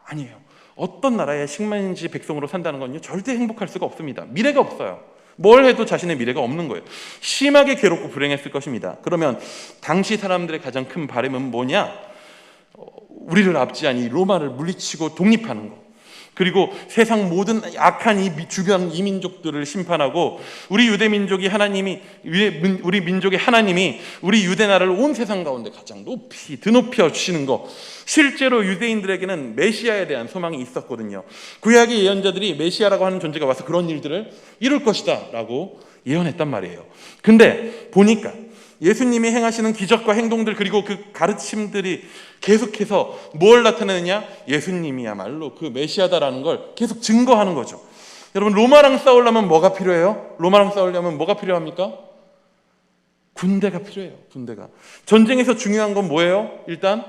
아니에요. 어떤 나라의 식민지 백성으로 산다는 건요 절대 행복할 수가 없습니다. 미래가 없어요. 뭘 해도 자신의 미래가 없는 거예요. 심하게 괴롭고 불행했을 것입니다. 그러면 당시 사람들의 가장 큰 바람은 뭐냐? 우리를 압제한 이 로마를 물리치고 독립하는 거. 그리고 세상 모든 악한 이 주변 이민족들을 심판하고 우리 유대 민족이 우리 민족의 하나님이 우리 유대 나라를 온 세상 가운데 가장 높이 드높여 주시는 거. 실제로 유대인들에게는 메시아에 대한 소망이 있었거든요. 구약의 예언자들이 메시아라고 하는 존재가 와서 그런 일들을 이룰 것이다 라고 예언했단 말이에요. 근데 보니까 예수님이 행하시는 기적과 행동들 그리고 그 가르침들이 계속해서 뭘 나타내느냐? 예수님이야말로 그 메시아다라는 걸 계속 증거하는 거죠. 여러분 로마랑 싸우려면 뭐가 필요해요? 로마랑 싸우려면 뭐가 필요합니까? 군대가 필요해요. 군대가. 전쟁에서 중요한 건 뭐예요? 일단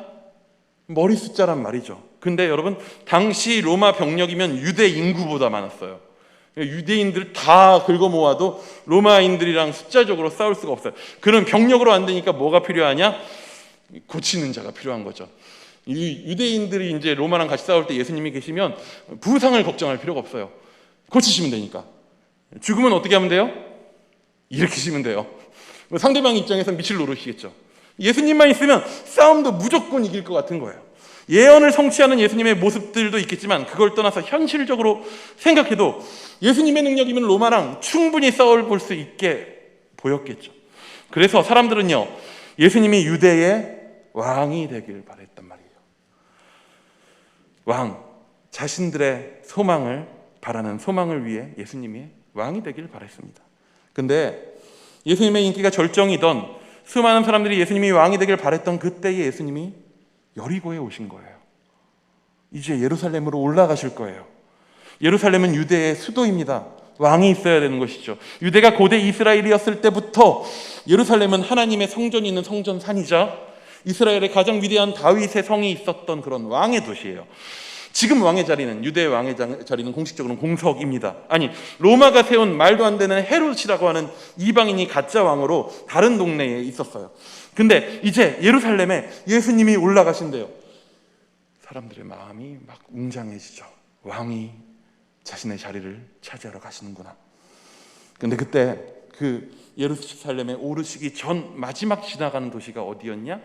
머리 숫자란 말이죠. 근데 여러분 당시 로마 병력이면 유대 인구보다 많았어요. 유대인들 다 긁어 모아도 로마인들이랑 숫자적으로 싸울 수가 없어요. 그런 병력으로 안 되니까 뭐가 필요하냐? 고치는 자가 필요한 거죠. 이 유대인들이 이제 로마랑 같이 싸울 때 예수님이 계시면 부상을 걱정할 필요가 없어요. 고치시면 되니까. 죽으면 어떻게 하면 돼요? 일으키시면 돼요. 상대방 입장에서 미칠 노릇이겠죠. 예수님만 있으면 싸움도 무조건 이길 것 같은 거예요. 예언을 성취하는 예수님의 모습들도 있겠지만 그걸 떠나서 현실적으로 생각해도 예수님의 능력이면 로마랑 충분히 싸워볼 수 있게 보였겠죠. 그래서 사람들은요 예수님이 유대의 왕이 되길 바랬단 말이에요. 왕, 자신들의 소망을 바라는 소망을 위해 예수님이 왕이 되길 바랬습니다. 근데 예수님의 인기가 절정이던 수많은 사람들이 예수님이 왕이 되길 바랬던 그때에 예수님이 여리고에 오신 거예요. 이제 예루살렘으로 올라가실 거예요. 예루살렘은 유대의 수도입니다. 왕이 있어야 되는 것이죠. 유대가 고대 이스라엘이었을 때부터 예루살렘은 하나님의 성전이 있는 성전산이자 이스라엘의 가장 위대한 다윗의 성이 있었던 그런 왕의 도시예요. 지금 왕의 자리는, 유대의 왕의 자리는 공식적으로는 공석입니다. 아니, 로마가 세운 말도 안 되는 헤롯이라고 하는 이방인이 가짜 왕으로 다른 동네에 있었어요. 근데 이제 예루살렘에 예수님이 올라가신대요. 사람들의 마음이 막 웅장해지죠. 왕이 자신의 자리를 차지하러 가시는구나. 근데 그때 그 예루살렘에 오르시기 전 마지막 지나가는 도시가 어디였냐?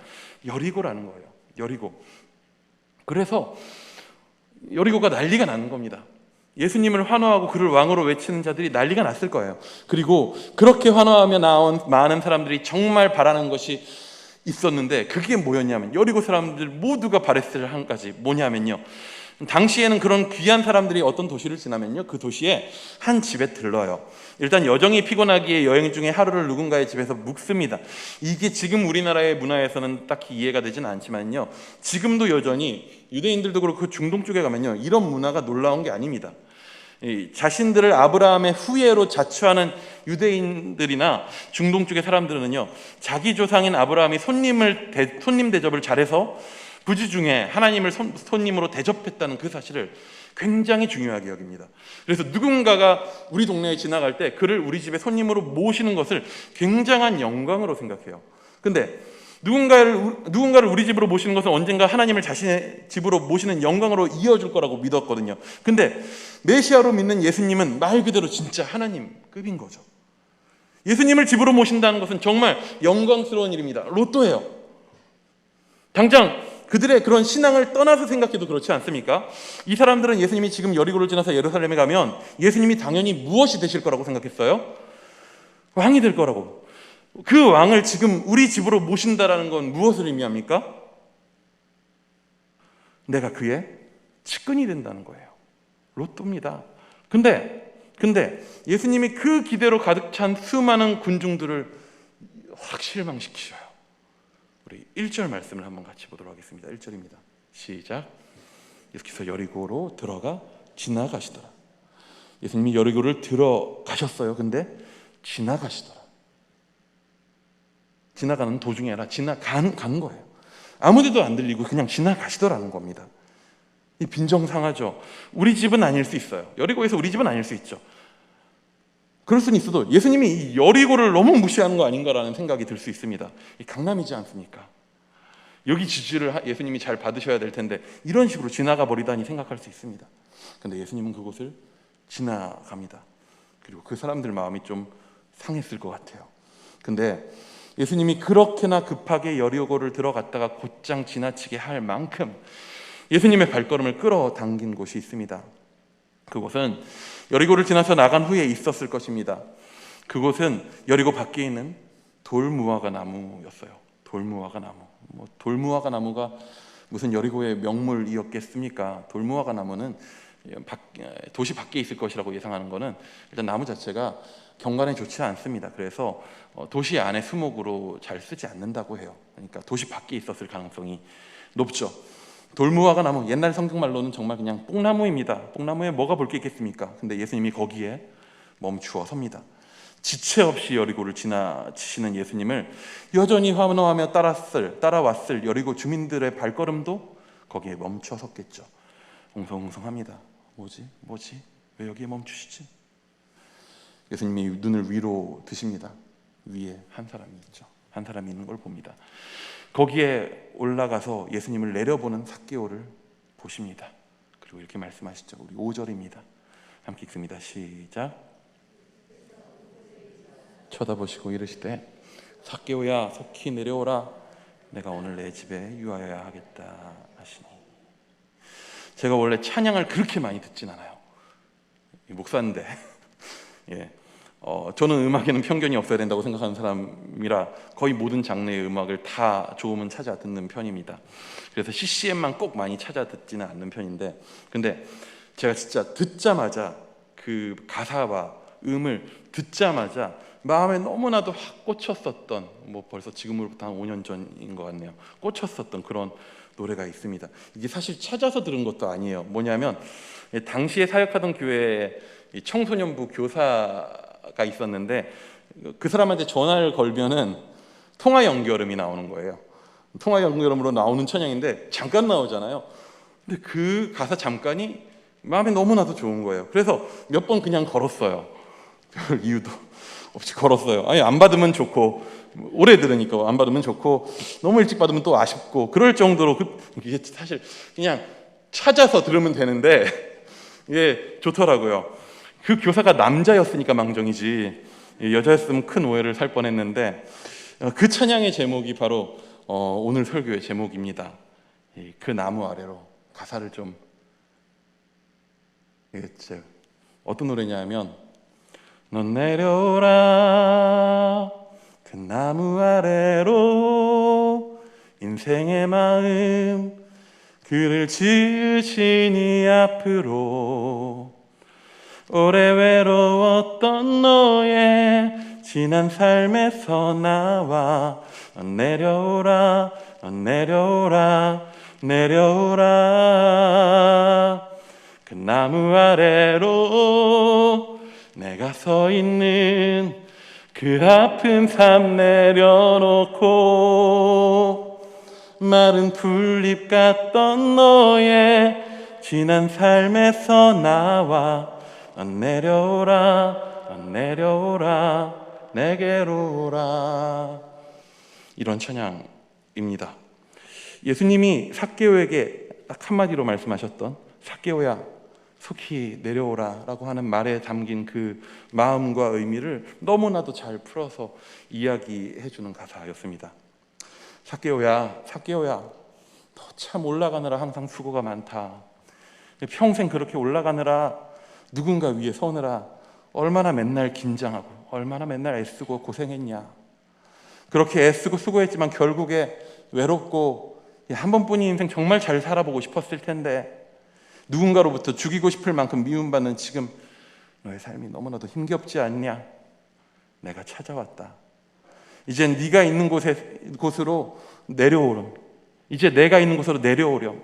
여리고라는 거예요. 여리고. 그래서 여리고가 난리가 나는 겁니다. 예수님을 환호하고 그를 왕으로 외치는 자들이 난리가 났을 거예요. 그리고 그렇게 환호하며 나온 많은 사람들이 정말 바라는 것이 있었는데, 그게 뭐였냐면, 여리고 사람들 모두가 바랬을 한 가지 뭐냐면요, 당시에는 그런 귀한 사람들이 어떤 도시를 지나면요, 그 도시에 한 집에 들러요. 일단 여정이 피곤하기에 여행 중에 하루를 누군가의 집에서 묵습니다. 이게 지금 우리나라의 문화에서는 딱히 이해가 되진 않지만요, 지금도 여전히 유대인들도 그렇고 중동 쪽에 가면요, 이런 문화가 놀라운 게 아닙니다. 자신들을 아브라함의 후예로 자처하는 유대인들이나 중동 쪽의 사람들은요, 자기 조상인 아브라함이 손님 대접을 잘해서 부지 중에 하나님을 손님으로 대접했다는 그 사실을 굉장히 중요하게 여깁니다. 그래서 누군가가 우리 동네에 지나갈 때 그를 우리 집에 손님으로 모시는 것을 굉장한 영광으로 생각해요. 근데 누군가를 우리 집으로 모시는 것은 언젠가 하나님을 자신의 집으로 모시는 영광으로 이어줄 거라고 믿었거든요. 근데 메시아로 믿는 예수님은 말 그대로 진짜 하나님급인 거죠. 예수님을 집으로 모신다는 것은 정말 영광스러운 일입니다. 로또예요. 당장 그들의 그런 신앙을 떠나서 생각해도 그렇지 않습니까? 이 사람들은 예수님이 지금 여리고를 지나서 예루살렘에 가면 예수님이 당연히 무엇이 되실 거라고 생각했어요? 왕이 될 거라고. 그 왕을 지금 우리 집으로 모신다라는 건 무엇을 의미합니까? 내가 그의 측근이 된다는 거예요. 로또입니다. 근데 예수님이 그 기대로 가득 찬 수많은 군중들을 확 실망시키셔요. 우리 1절 말씀을 한번 같이 보도록 하겠습니다. 1절입니다. 시작. 예수께서 여리고로 들어가 지나가시더라. 예수님이 여리고를 들어가셨어요. 근데 지나가시더라. 지나가는 도중이 아니라 지나간 거예요. 아무데도 안 들리고 그냥 지나가시더라는 겁니다. 이 빈정상하죠. 우리 집은 아닐 수 있어요. 여리고에서 우리 집은 아닐 수 있죠. 그럴 수는 있어도 예수님이 이 여리고를 너무 무시하는 거 아닌가라는 생각이 들 수 있습니다. 이 강남이지 않습니까? 여기 지지를 예수님이 잘 받으셔야 될 텐데 이런 식으로 지나가 버리다니 생각할 수 있습니다. 근데 예수님은 그곳을 지나갑니다. 그리고 그 사람들 마음이 좀 상했을 것 같아요. 근데 예수님이 그렇게나 급하게 여리고를 들어갔다가 곧장 지나치게 할 만큼 예수님의 발걸음을 끌어당긴 곳이 있습니다. 그곳은 여리고를 지나서 나간 후에 있었을 것입니다. 그곳은 여리고 밖에 있는 돌무화과 나무였어요. 돌무화과 나무. 돌무화과 나무가 무슨 여리고의 명물이었겠습니까? 돌무화과 나무는 도시 밖에 있을 것이라고 예상하는 것은 일단 나무 자체가 경관에 좋지 않습니다. 그래서 도시 안에 수목으로 잘 쓰지 않는다고 해요. 그러니까 도시 밖에 있었을 가능성이 높죠. 돌무화과 나무, 옛날 성경말로는 정말 그냥 뽕나무입니다. 뽕나무에 뭐가 볼 게 있겠습니까? 근데 예수님이 거기에 멈추어 섭니다. 지체 없이 여리고를 지나치시는 예수님을 여전히 환호하며 따라왔을 여리고 주민들의 발걸음도 거기에 멈춰 섰겠죠. 웅성웅성합니다. 뭐지? 왜 여기에 멈추시지? 예수님이 눈을 위로 드십니다. 위에 한 사람이 있죠. 한 사람이 있는 걸 봅니다. 거기에 올라가서 예수님을 내려보는 삭개오를 보십니다. 그리고 이렇게 말씀하시죠. 우리 5절입니다. 함께 읽습니다. 시작. 쳐다보시고 이르시되 삭개오야 속히 내려오라. 내가 오늘 내 집에 유하여야 하겠다 하시니. 제가 원래 찬양을 그렇게 많이 듣진 않아요. 목사인데 저는 음악에는 편견이 없어야 된다고 생각하는 사람이라 거의 모든 장르의 음악을 다 좋으면 찾아 듣는 편입니다. 그래서 CCM만 꼭 많이 찾아 듣지는 않는 편인데, 근데 제가 진짜 듣자마자 그 가사와 음을 듣자마자 마음에 너무나도 확 꽂혔었던, 벌써 지금으로부터 한 5년 전인 것 같네요. 꽂혔었던 그런 노래가 있습니다. 이게 사실 찾아서 들은 것도 아니에요. 뭐냐면 당시에 사역하던 교회에 청소년부 교사가 있었는데 그 사람한테 전화를 걸면은 통화 연결음이 나오는 거예요. 통화 연결음으로 나오는 찬양인데 잠깐 나오잖아요. 근데 그 가사 잠깐이 마음에 너무나도 좋은 거예요. 그래서 몇 번 그냥 걸었어요. 별 이유도 없이 걸었어요. 아니, 안 받으면 좋고, 오래 들으니까 안 받으면 좋고, 너무 일찍 받으면 또 아쉽고, 그럴 정도로 이게 사실 그냥 찾아서 들으면 되는데 이게 좋더라고요. 그 교사가 남자였으니까 망정이지 여자였으면 큰 오해를 살 뻔했는데, 그 찬양의 제목이 바로 오늘 설교의 제목입니다. 그 나무 아래로. 가사를 좀, 이게 어떤 노래냐면, 넌 내려오라 그 나무 아래로, 인생의 마음 그를 지으시니 앞으로, 오래 외로웠던 너의 지난 삶에서 나와. 넌 내려오라, 넌 내려오라, 내려오라 그 나무 아래로. 내가 서 있는 그 아픈 삶 내려놓고, 마른 풀잎 같던 너의 지난 삶에서 나와. 넌 내려오라, 넌 내려오라, 내게로 오라. 이런 찬양입니다. 예수님이 삭개오에게 딱 한마디로 말씀하셨던, 삭개오야 속히 내려오라 라고 하는 말에 담긴 그 마음과 의미를 너무나도 잘 풀어서 이야기해 주는 가사였습니다. 삭개오야, 삭개오야, 너 참 올라가느라 항상 수고가 많다. 평생 그렇게 올라가느라, 누군가 위에 서느라 얼마나 맨날 긴장하고 얼마나 맨날 애쓰고 고생했냐. 그렇게 애쓰고 수고했지만 결국에 외롭고 한 번뿐인 인생 정말 잘 살아보고 싶었을 텐데, 누군가로부터 죽이고 싶을 만큼 미움받는 지금 너의 삶이 너무나도 힘겹지 않냐. 내가 찾아왔다. 이젠 네가 있는 곳으로 내려오렴. 이제 내가 있는 곳으로 내려오렴.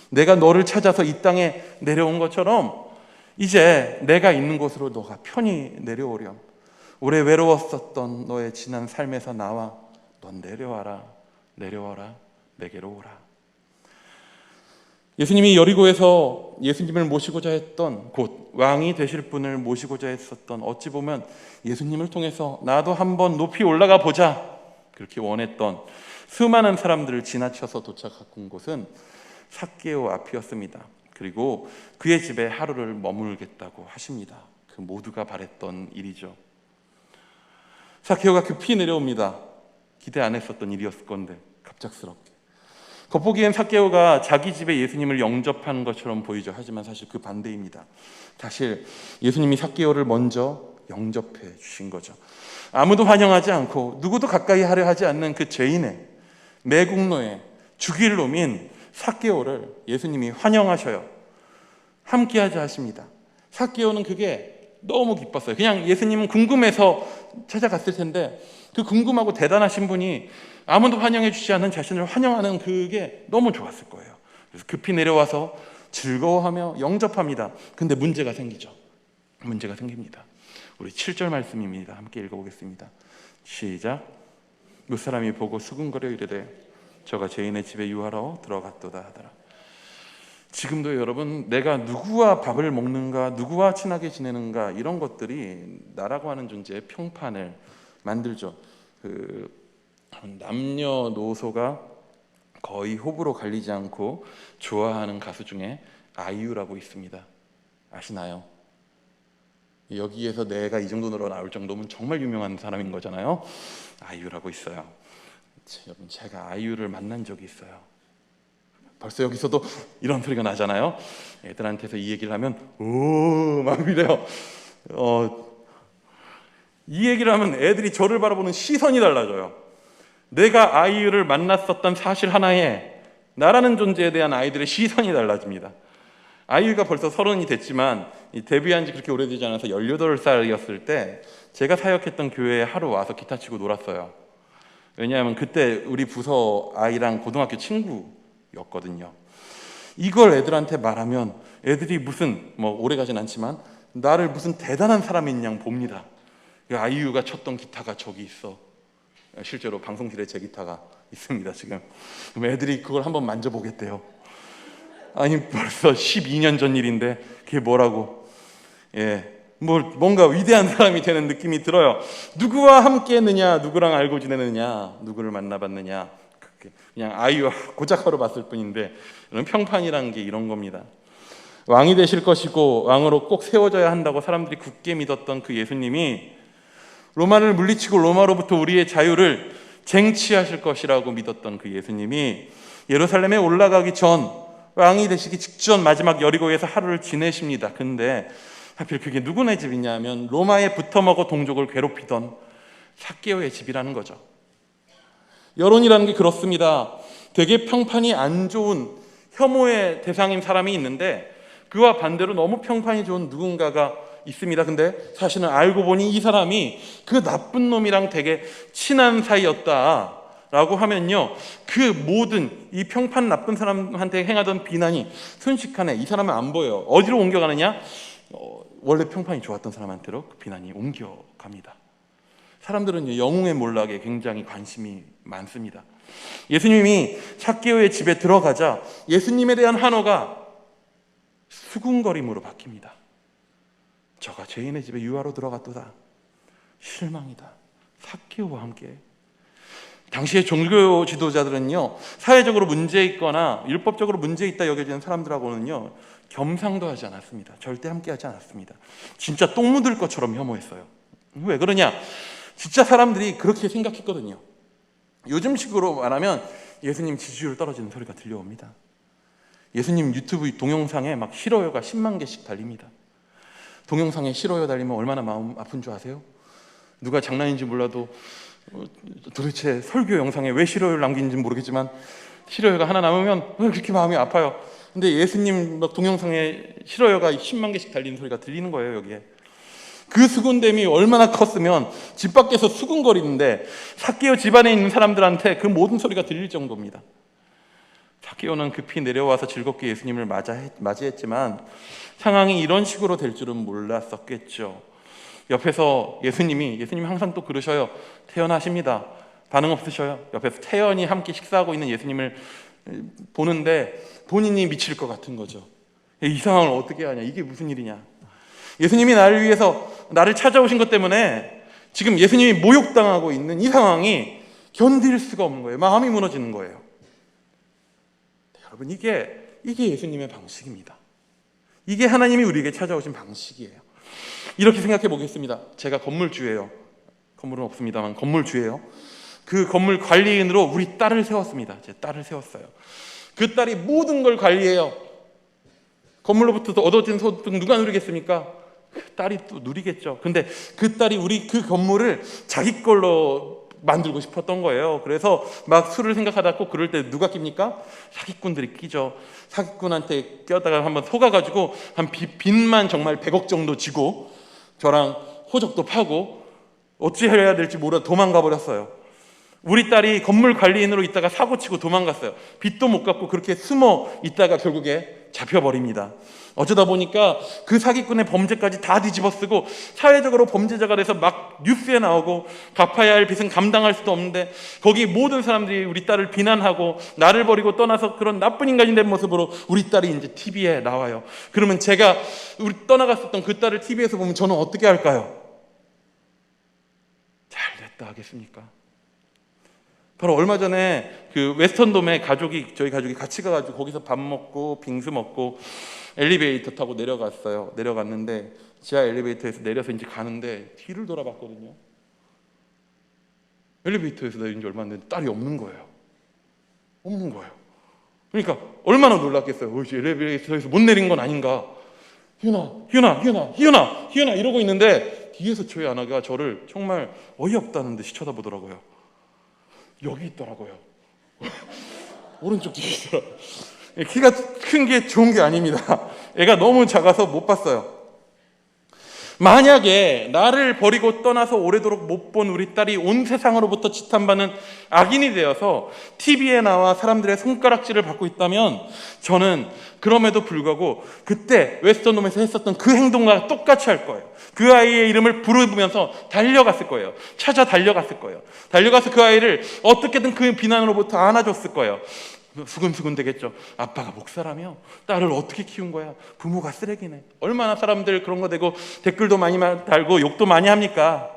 내가 너를 찾아서 이 땅에 내려온 것처럼 이제 내가 있는 곳으로 너가 편히 내려오렴. 오래 외로웠었던 너의 지난 삶에서 나와. 넌 내려와라, 내려와라, 내게로 오라. 예수님이 여리고에서 예수님을 모시고자 했던 곳, 왕이 되실 분을 모시고자 했었던, 어찌 보면 예수님을 통해서 나도 한번 높이 올라가 보자 그렇게 원했던 수많은 사람들을 지나쳐서 도착한 곳은 삭개오 앞이었습니다. 그리고 그의 집에 하루를 머물겠다고 하십니다. 그 모두가 바랬던 일이죠. 삭개오가 급히 내려옵니다. 기대 안 했었던 일이었을 건데 갑작스럽게. 겉보기엔 삭개오가 자기 집에 예수님을 영접한 것처럼 보이죠. 하지만 사실 그 반대입니다. 사실 예수님이 삭개오를 먼저 영접해 주신 거죠. 아무도 환영하지 않고 누구도 가까이 하려 하지 않는 그 죄인의, 매국노의, 죽일 놈인 삭개오를 예수님이 환영하셔요. 함께하자 하십니다. 삭개오는 그게 너무 기뻤어요. 그냥 예수님은 궁금해서 찾아갔을 텐데, 그 궁금하고 대단하신 분이 아무도 환영해 주지 않은 자신을 환영하는 그게 너무 좋았을 거예요. 그래서 급히 내려와서 즐거워하며 영접합니다. 근데 문제가 생기죠. 문제가 생깁니다. 우리 7절 말씀입니다. 함께 읽어보겠습니다. 시작. 몇 사람이 보고 수군거려 이르되 저가 죄인의 집에 유하러 들어갔도다 하더라. 지금도 여러분, 내가 누구와 밥을 먹는가, 누구와 친하게 지내는가, 이런 것들이 나라고 하는 존재의 평판을 만들죠. 남녀노소가 거의 호불호 갈리지 않고 좋아하는 가수 중에 아이유라고 있습니다. 아시나요? 여기에서 내가 이 정도로 나올 정도면 정말 유명한 사람인 거잖아요. 아이유라고 있어요. 여러분, 제가 아이유를 만난 적이 있어요. 벌써 여기서도 이런 소리가 나잖아요. 애들한테서 이 얘기를 하면 오 막 이래요. 이 얘기를 하면 애들이 저를 바라보는 시선이 달라져요. 내가 아이유를 만났었던 사실 하나에 나라는 존재에 대한 아이들의 시선이 달라집니다. 아이유가 벌써 30이 됐지만 데뷔한 지 그렇게 오래되지 않아서 18살이었을 때 제가 사역했던 교회에 하루 와서 기타 치고 놀았어요. 왜냐하면 그때 우리 부서 아이랑 고등학교 친구였거든요. 이걸 애들한테 말하면 애들이 무슨 오래가진 않지만 나를 무슨 대단한 사람인 양 봅니다. 아이유가 쳤던 기타가 저기 있어. 실제로 방송실에 제 기타가 있습니다. 지금 그럼 애들이 그걸 한번 만져보겠대요. 아니 벌써 12년 전 일인데 그게 뭐라고? 뭔가 위대한 사람이 되는 느낌이 들어요. 누구와 함께 했느냐, 누구랑 알고 지내느냐, 누구를 만나봤느냐, 그냥 아이와 고작 하루 봤을 뿐인데, 이런 평판이라는 게 이런 겁니다. 왕이 되실 것이고 왕으로 꼭 세워져야 한다고 사람들이 굳게 믿었던 그 예수님이 로마를 물리치고 로마로부터 우리의 자유를 쟁취하실 것이라고 믿었던 그 예수님이 예루살렘에 올라가기 전, 왕이 되시기 직전 마지막 여리고에서 하루를 지내십니다. 근데 하필 그게 누구네 집이냐 하면 로마에 붙어먹어 동족을 괴롭히던 삭개오의 집이라는 거죠. 여론이라는 게 그렇습니다. 되게 평판이 안 좋은 혐오의 대상인 사람이 있는데 그와 반대로 너무 평판이 좋은 누군가가 있습니다. 근데 사실은 알고 보니 이 사람이 그 나쁜 놈이랑 되게 친한 사이였다라고 하면요, 그 모든 이 평판 나쁜 사람한테 행하던 비난이 순식간에 이 사람은 안 보여요. 어디로 옮겨가느냐? 원래 평판이 좋았던 사람한테로 그 비난이 옮겨갑니다. 사람들은 영웅의 몰락에 굉장히 관심이 많습니다. 예수님이 삭개오의 집에 들어가자 예수님에 대한 한어가 수군거림으로 바뀝니다. 저가 죄인의 집에 유하로 들어갔도다. 실망이다. 삭개오와 함께. 당시의 종교 지도자들은요, 사회적으로 문제 있거나 율법적으로 문제 있다 여겨지는 사람들하고는요 겸상도 하지 않았습니다. 절대 함께 하지 않았습니다. 진짜 똥 묻을 것처럼 혐오했어요. 왜 그러냐? 진짜 사람들이 그렇게 생각했거든요. 요즘식으로 말하면 예수님 지지율 떨어지는 소리가 들려옵니다. 예수님 유튜브 동영상에 막 싫어요가 10만 개씩 달립니다. 동영상에 싫어요 달리면 얼마나 마음 아픈 줄 아세요? 누가 장난인지 몰라도 도대체 설교 영상에 왜 싫어요를 남기는지 모르겠지만 싫어요가 하나 남으면 왜 그렇게 마음이 아파요? 근데 예수님 막 동영상에 싫어요가 10만 개씩 달리는 소리가 들리는 거예요. 여기에 그 수군댐이 얼마나 컸으면 집 밖에서 수군거리는데 삭개오 집안에 있는 사람들한테 그 모든 소리가 들릴 정도입니다. 삭개오는 급히 내려와서 즐겁게 예수님을 맞이했지만 상황이 이런 식으로 될 줄은 몰랐었겠죠. 옆에서 예수님이 항상 또 그러셔요. 태연하십니다. 반응 없으셔요. 옆에서 태연히 함께 식사하고 있는 예수님을 보는데 본인이 미칠 것 같은 거죠. 이 상황을 어떻게 하냐, 이게 무슨 일이냐. 예수님이 나를 위해서 나를 찾아오신 것 때문에 지금 예수님이 모욕당하고 있는 이 상황이 견딜 수가 없는 거예요. 마음이 무너지는 거예요. 여러분, 이게 예수님의 방식입니다. 이게 하나님이 우리에게 찾아오신 방식이에요. 이렇게 생각해 보겠습니다. 제가 건물주예요. 건물은 없습니다만 건물주예요. 그 건물 관리인으로 우리 딸을 세웠습니다. 제 딸을 세웠어요. 그 딸이 모든 걸 관리해요. 건물로부터 얻어진 소득 누가 누리겠습니까? 그 딸이 또 누리겠죠. 근데 그 딸이 우리 그 건물을 자기 걸로 만들고 싶었던 거예요. 그래서 막 술을 생각하다 꼭 그럴 때 누가 낍니까? 사기꾼들이 끼죠. 사기꾼한테 껴다가 한번 속아가지고 한 빚만 정말 100억 정도 지고 저랑 호적도 파고 어찌 해야 될지 몰라 도망가 버렸어요. 우리 딸이 건물 관리인으로 있다가 사고치고 도망갔어요. 빚도 못 갚고 그렇게 숨어 있다가 결국에 잡혀버립니다. 어쩌다 보니까 그 사기꾼의 범죄까지 다 뒤집어쓰고 사회적으로 범죄자가 돼서 막 뉴스에 나오고 갚아야 할 빚은 감당할 수도 없는데 거기 모든 사람들이 우리 딸을 비난하고 나를 버리고 떠나서 그런 나쁜 인간이 된 모습으로 우리 딸이 이제 TV에 나와요. 그러면 제가 우리 떠나갔었던 그 딸을 TV에서 보면 저는 어떻게 할까요? 잘 됐다 하겠습니까? 바로 얼마 전에 그 웨스턴돔에 저희 가족이 같이 가가지고 거기서 밥 먹고 빙수 먹고 엘리베이터 타고 내려갔어요. 내려갔는데 지하 엘리베이터에서 내려서 이제 가는데 뒤를 돌아봤거든요. 엘리베이터에서 내린 지 얼마 안 됐는데 딸이 없는 거예요. 없는 거예요. 그러니까 얼마나 놀랐겠어요. 엘리베이터에서 못 내린 건 아닌가. 희연아 이러고 있는데 뒤에서 저희 아내가 저를 정말 어이없다는 듯이 쳐다보더라고요. 여기 있더라고요. 오른쪽 뒤에 있더라고요. 키가 큰 게 좋은 게 아닙니다. 애가 너무 작아서 못 봤어요. 만약에 나를 버리고 떠나서 오래도록 못 본 우리 딸이 온 세상으로부터 지탄받는 악인이 되어서 TV에 나와 사람들의 손가락질을 받고 있다면 저는 그럼에도 불구하고 그때 웨스턴홈에서 했었던 그 행동과 똑같이 할 거예요. 그 아이의 이름을 부르면서 달려갔을 거예요. 찾아 달려갔을 거예요. 달려가서 그 아이를 어떻게든 그 비난으로부터 안아줬을 거예요. 수근수근 되겠죠. 아빠가 목사라며 딸을 어떻게 키운 거야? 부모가 쓰레기네. 얼마나 사람들 그런 거 되고 댓글도 많이 달고 욕도 많이 합니까?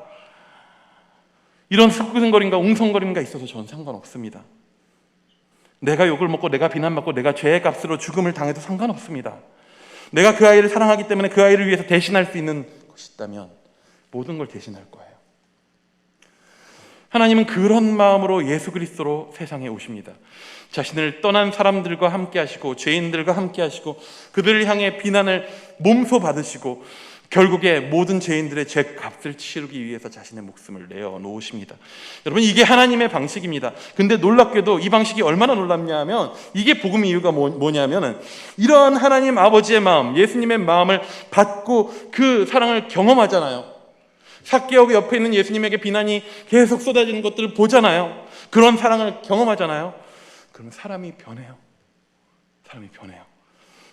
이런 수근거림과 웅성거림과 있어서 저는 상관없습니다. 내가 욕을 먹고 내가 비난받고 내가 죄의 값으로 죽음을 당해도 상관없습니다. 내가 그 아이를 사랑하기 때문에 그 아이를 위해서 대신할 수 있는 것이 있다면 모든 걸 대신할 거예요. 하나님은 그런 마음으로 예수 그리스도로 세상에 오십니다. 자신을 떠난 사람들과 함께 하시고 죄인들과 함께 하시고 그들을 향해 비난을 몸소 받으시고 결국에 모든 죄인들의 죄값을 치르기 위해서 자신의 목숨을 내어놓으십니다. 여러분, 이게 하나님의 방식입니다. 근데 놀랍게도 이 방식이 얼마나 놀랍냐 하면 이게 복음의 이유가 뭐냐면은 이러한 하나님 아버지의 마음, 예수님의 마음을 받고 그 사랑을 경험하잖아요. 삭개오 옆에 있는 예수님에게 비난이 계속 쏟아지는 것들을 보잖아요. 그런 사랑을 경험하잖아요. 그러면 사람이 변해요. 사람이 변해요.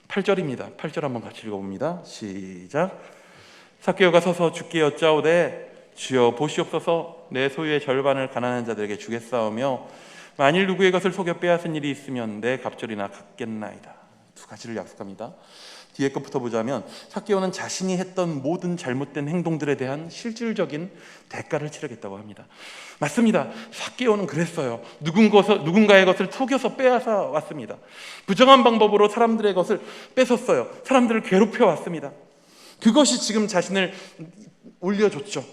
8절입니다. 8절 한번 같이 읽어봅니다. 시작. 삭개오가 서서 주께 여짜오되 주여 보시옵소서 내 소유의 절반을 가난한 자들에게 주겠사오며 만일 누구의 것을 속여 빼앗은 일이 있으면 내 갑절이나 갚겠나이다. 두 가지를 약속합니다. 뒤에 것부터 보자면 삭개오는 자신이 했던 모든 잘못된 행동들에 대한 실질적인 대가를 치르겠다고 합니다. 맞습니다. 삭개오는 그랬어요. 누군가의 것을 속여서 빼앗아 왔습니다. 부정한 방법으로 사람들의 것을 뺏었어요. 사람들을 괴롭혀 왔습니다. 그것이 지금 자신을 올려줬죠.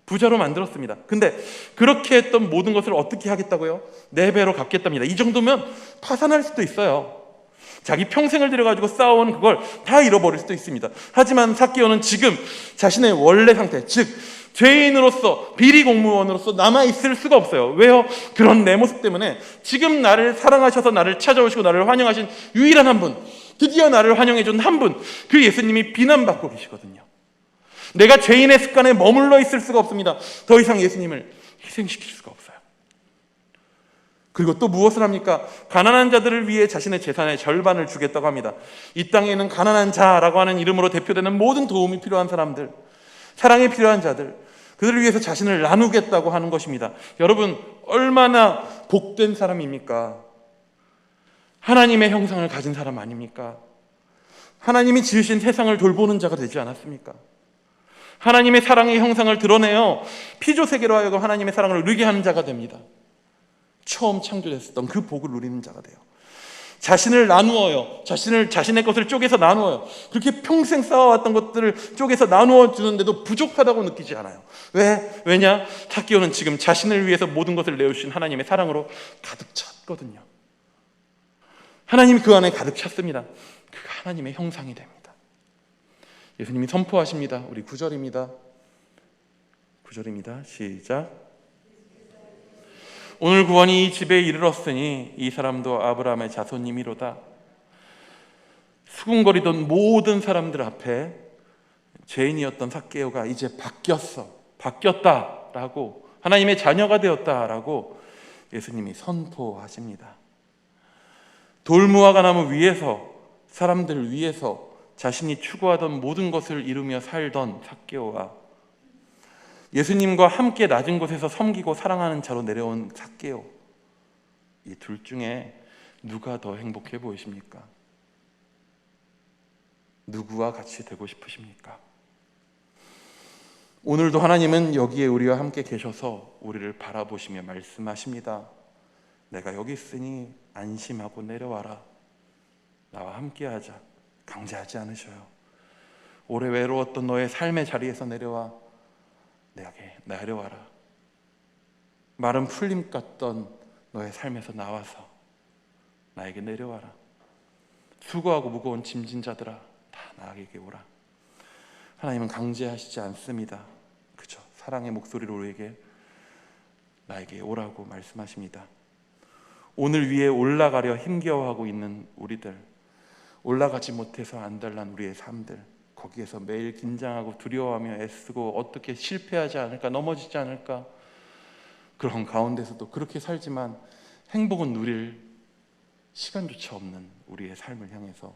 부자로 만들었습니다. 근데 그렇게 했던 모든 것을 어떻게 하겠다고요? 4배로 갚겠답니다. 이 정도면 파산할 수도 있어요. 자기 평생을 들여가지고 쌓아온 그걸 다 잃어버릴 수도 있습니다. 하지만 삭개오는 지금 자신의 원래 상태, 즉 죄인으로서 비리 공무원으로서 남아있을 수가 없어요. 왜요? 그런 내 모습 때문에 지금 나를 사랑하셔서 나를 찾아오시고 나를 환영하신 유일한 한 분, 드디어 나를 환영해준 한 분, 그 예수님이 비난받고 계시거든요. 내가 죄인의 습관에 머물러 있을 수가 없습니다. 더 이상 예수님을 희생시킬 수가 없어요. 그리고 또 무엇을 합니까? 가난한 자들을 위해 자신의 재산의 절반을 주겠다고 합니다. 이 땅에 있는 가난한 자라고 하는 이름으로 대표되는 모든 도움이 필요한 사람들, 사랑이 필요한 자들, 그들을 위해서 자신을 나누겠다고 하는 것입니다. 여러분, 얼마나 복된 사람입니까? 하나님의 형상을 가진 사람 아닙니까? 하나님이 지으신 세상을 돌보는 자가 되지 않았습니까? 하나님의 사랑의 형상을 드러내어 피조세계로 하여금 하나님의 사랑을 누리게 하는 자가 됩니다. 처음 창조됐었던 그 복을 누리는 자가 돼요. 자신을 나누어요. 자신의 것을 쪼개서 나누어요. 그렇게 평생 쌓아왔던 것들을 쪼개서 나누어 주는데도 부족하다고 느끼지 않아요. 왜냐? 삭개오는 지금 자신을 위해서 모든 것을 내어주신 하나님의 사랑으로 가득 찼거든요. 하나님이 그 안에 가득 찼습니다. 그가 하나님의 형상이 됩니다. 예수님이 선포하십니다. 우리 9절입니다. 9절입니다. 시작. 오늘 구원이 이 집에 이르렀으니 이 사람도 아브라함의 자손님이로다. 수군거리던 모든 사람들 앞에 죄인이었던 삭개오가 이제 바뀌었다라고, 하나님의 자녀가 되었다라고 예수님이 선포하십니다. 돌무화과 나무 위에서, 사람들 위에서 자신이 추구하던 모든 것을 이루며 살던 삭개오와 예수님과 함께 낮은 곳에서 섬기고 사랑하는 자로 내려온 삭개오, 이 둘 중에 누가 더 행복해 보이십니까? 누구와 같이 되고 싶으십니까? 오늘도 하나님은 여기에 우리와 함께 계셔서 우리를 바라보시며 말씀하십니다. 내가 여기 있으니 안심하고 내려와라. 나와 함께하자. 강제하지 않으셔요. 오래 외로웠던 너의 삶의 자리에서 내려와. 내게 내려와라. 마른 풀림 같던 너의 삶에서 나와서 나에게 내려와라. 수고하고 무거운 짐진 자들아, 다 나에게 오라. 하나님은 강제하시지 않습니다. 그저 사랑의 목소리로 우리에게 나에게 오라고 말씀하십니다. 오늘 위에 올라가려 힘겨워하고 있는 우리들, 올라가지 못해서 안달난 우리의 삶들, 거기에서 매일 긴장하고 두려워하며 애쓰고 어떻게 실패하지 않을까, 넘어지지 않을까, 그런 가운데서도 그렇게 살지만 행복은 누릴 시간조차 없는 우리의 삶을 향해서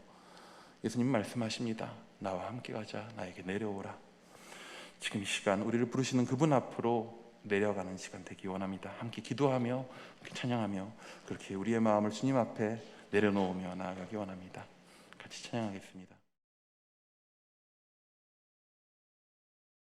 예수님 말씀하십니다. 나와 함께 가자, 나에게 내려오라. 지금 이 시간 우리를 부르시는 그분 앞으로 내려가는 시간 되기 원합니다. 함께 기도하며 함께 찬양하며 그렇게 우리의 마음을 주님 앞에 내려놓으며 나아가기 원합니다. 같이 찬양하겠습니다.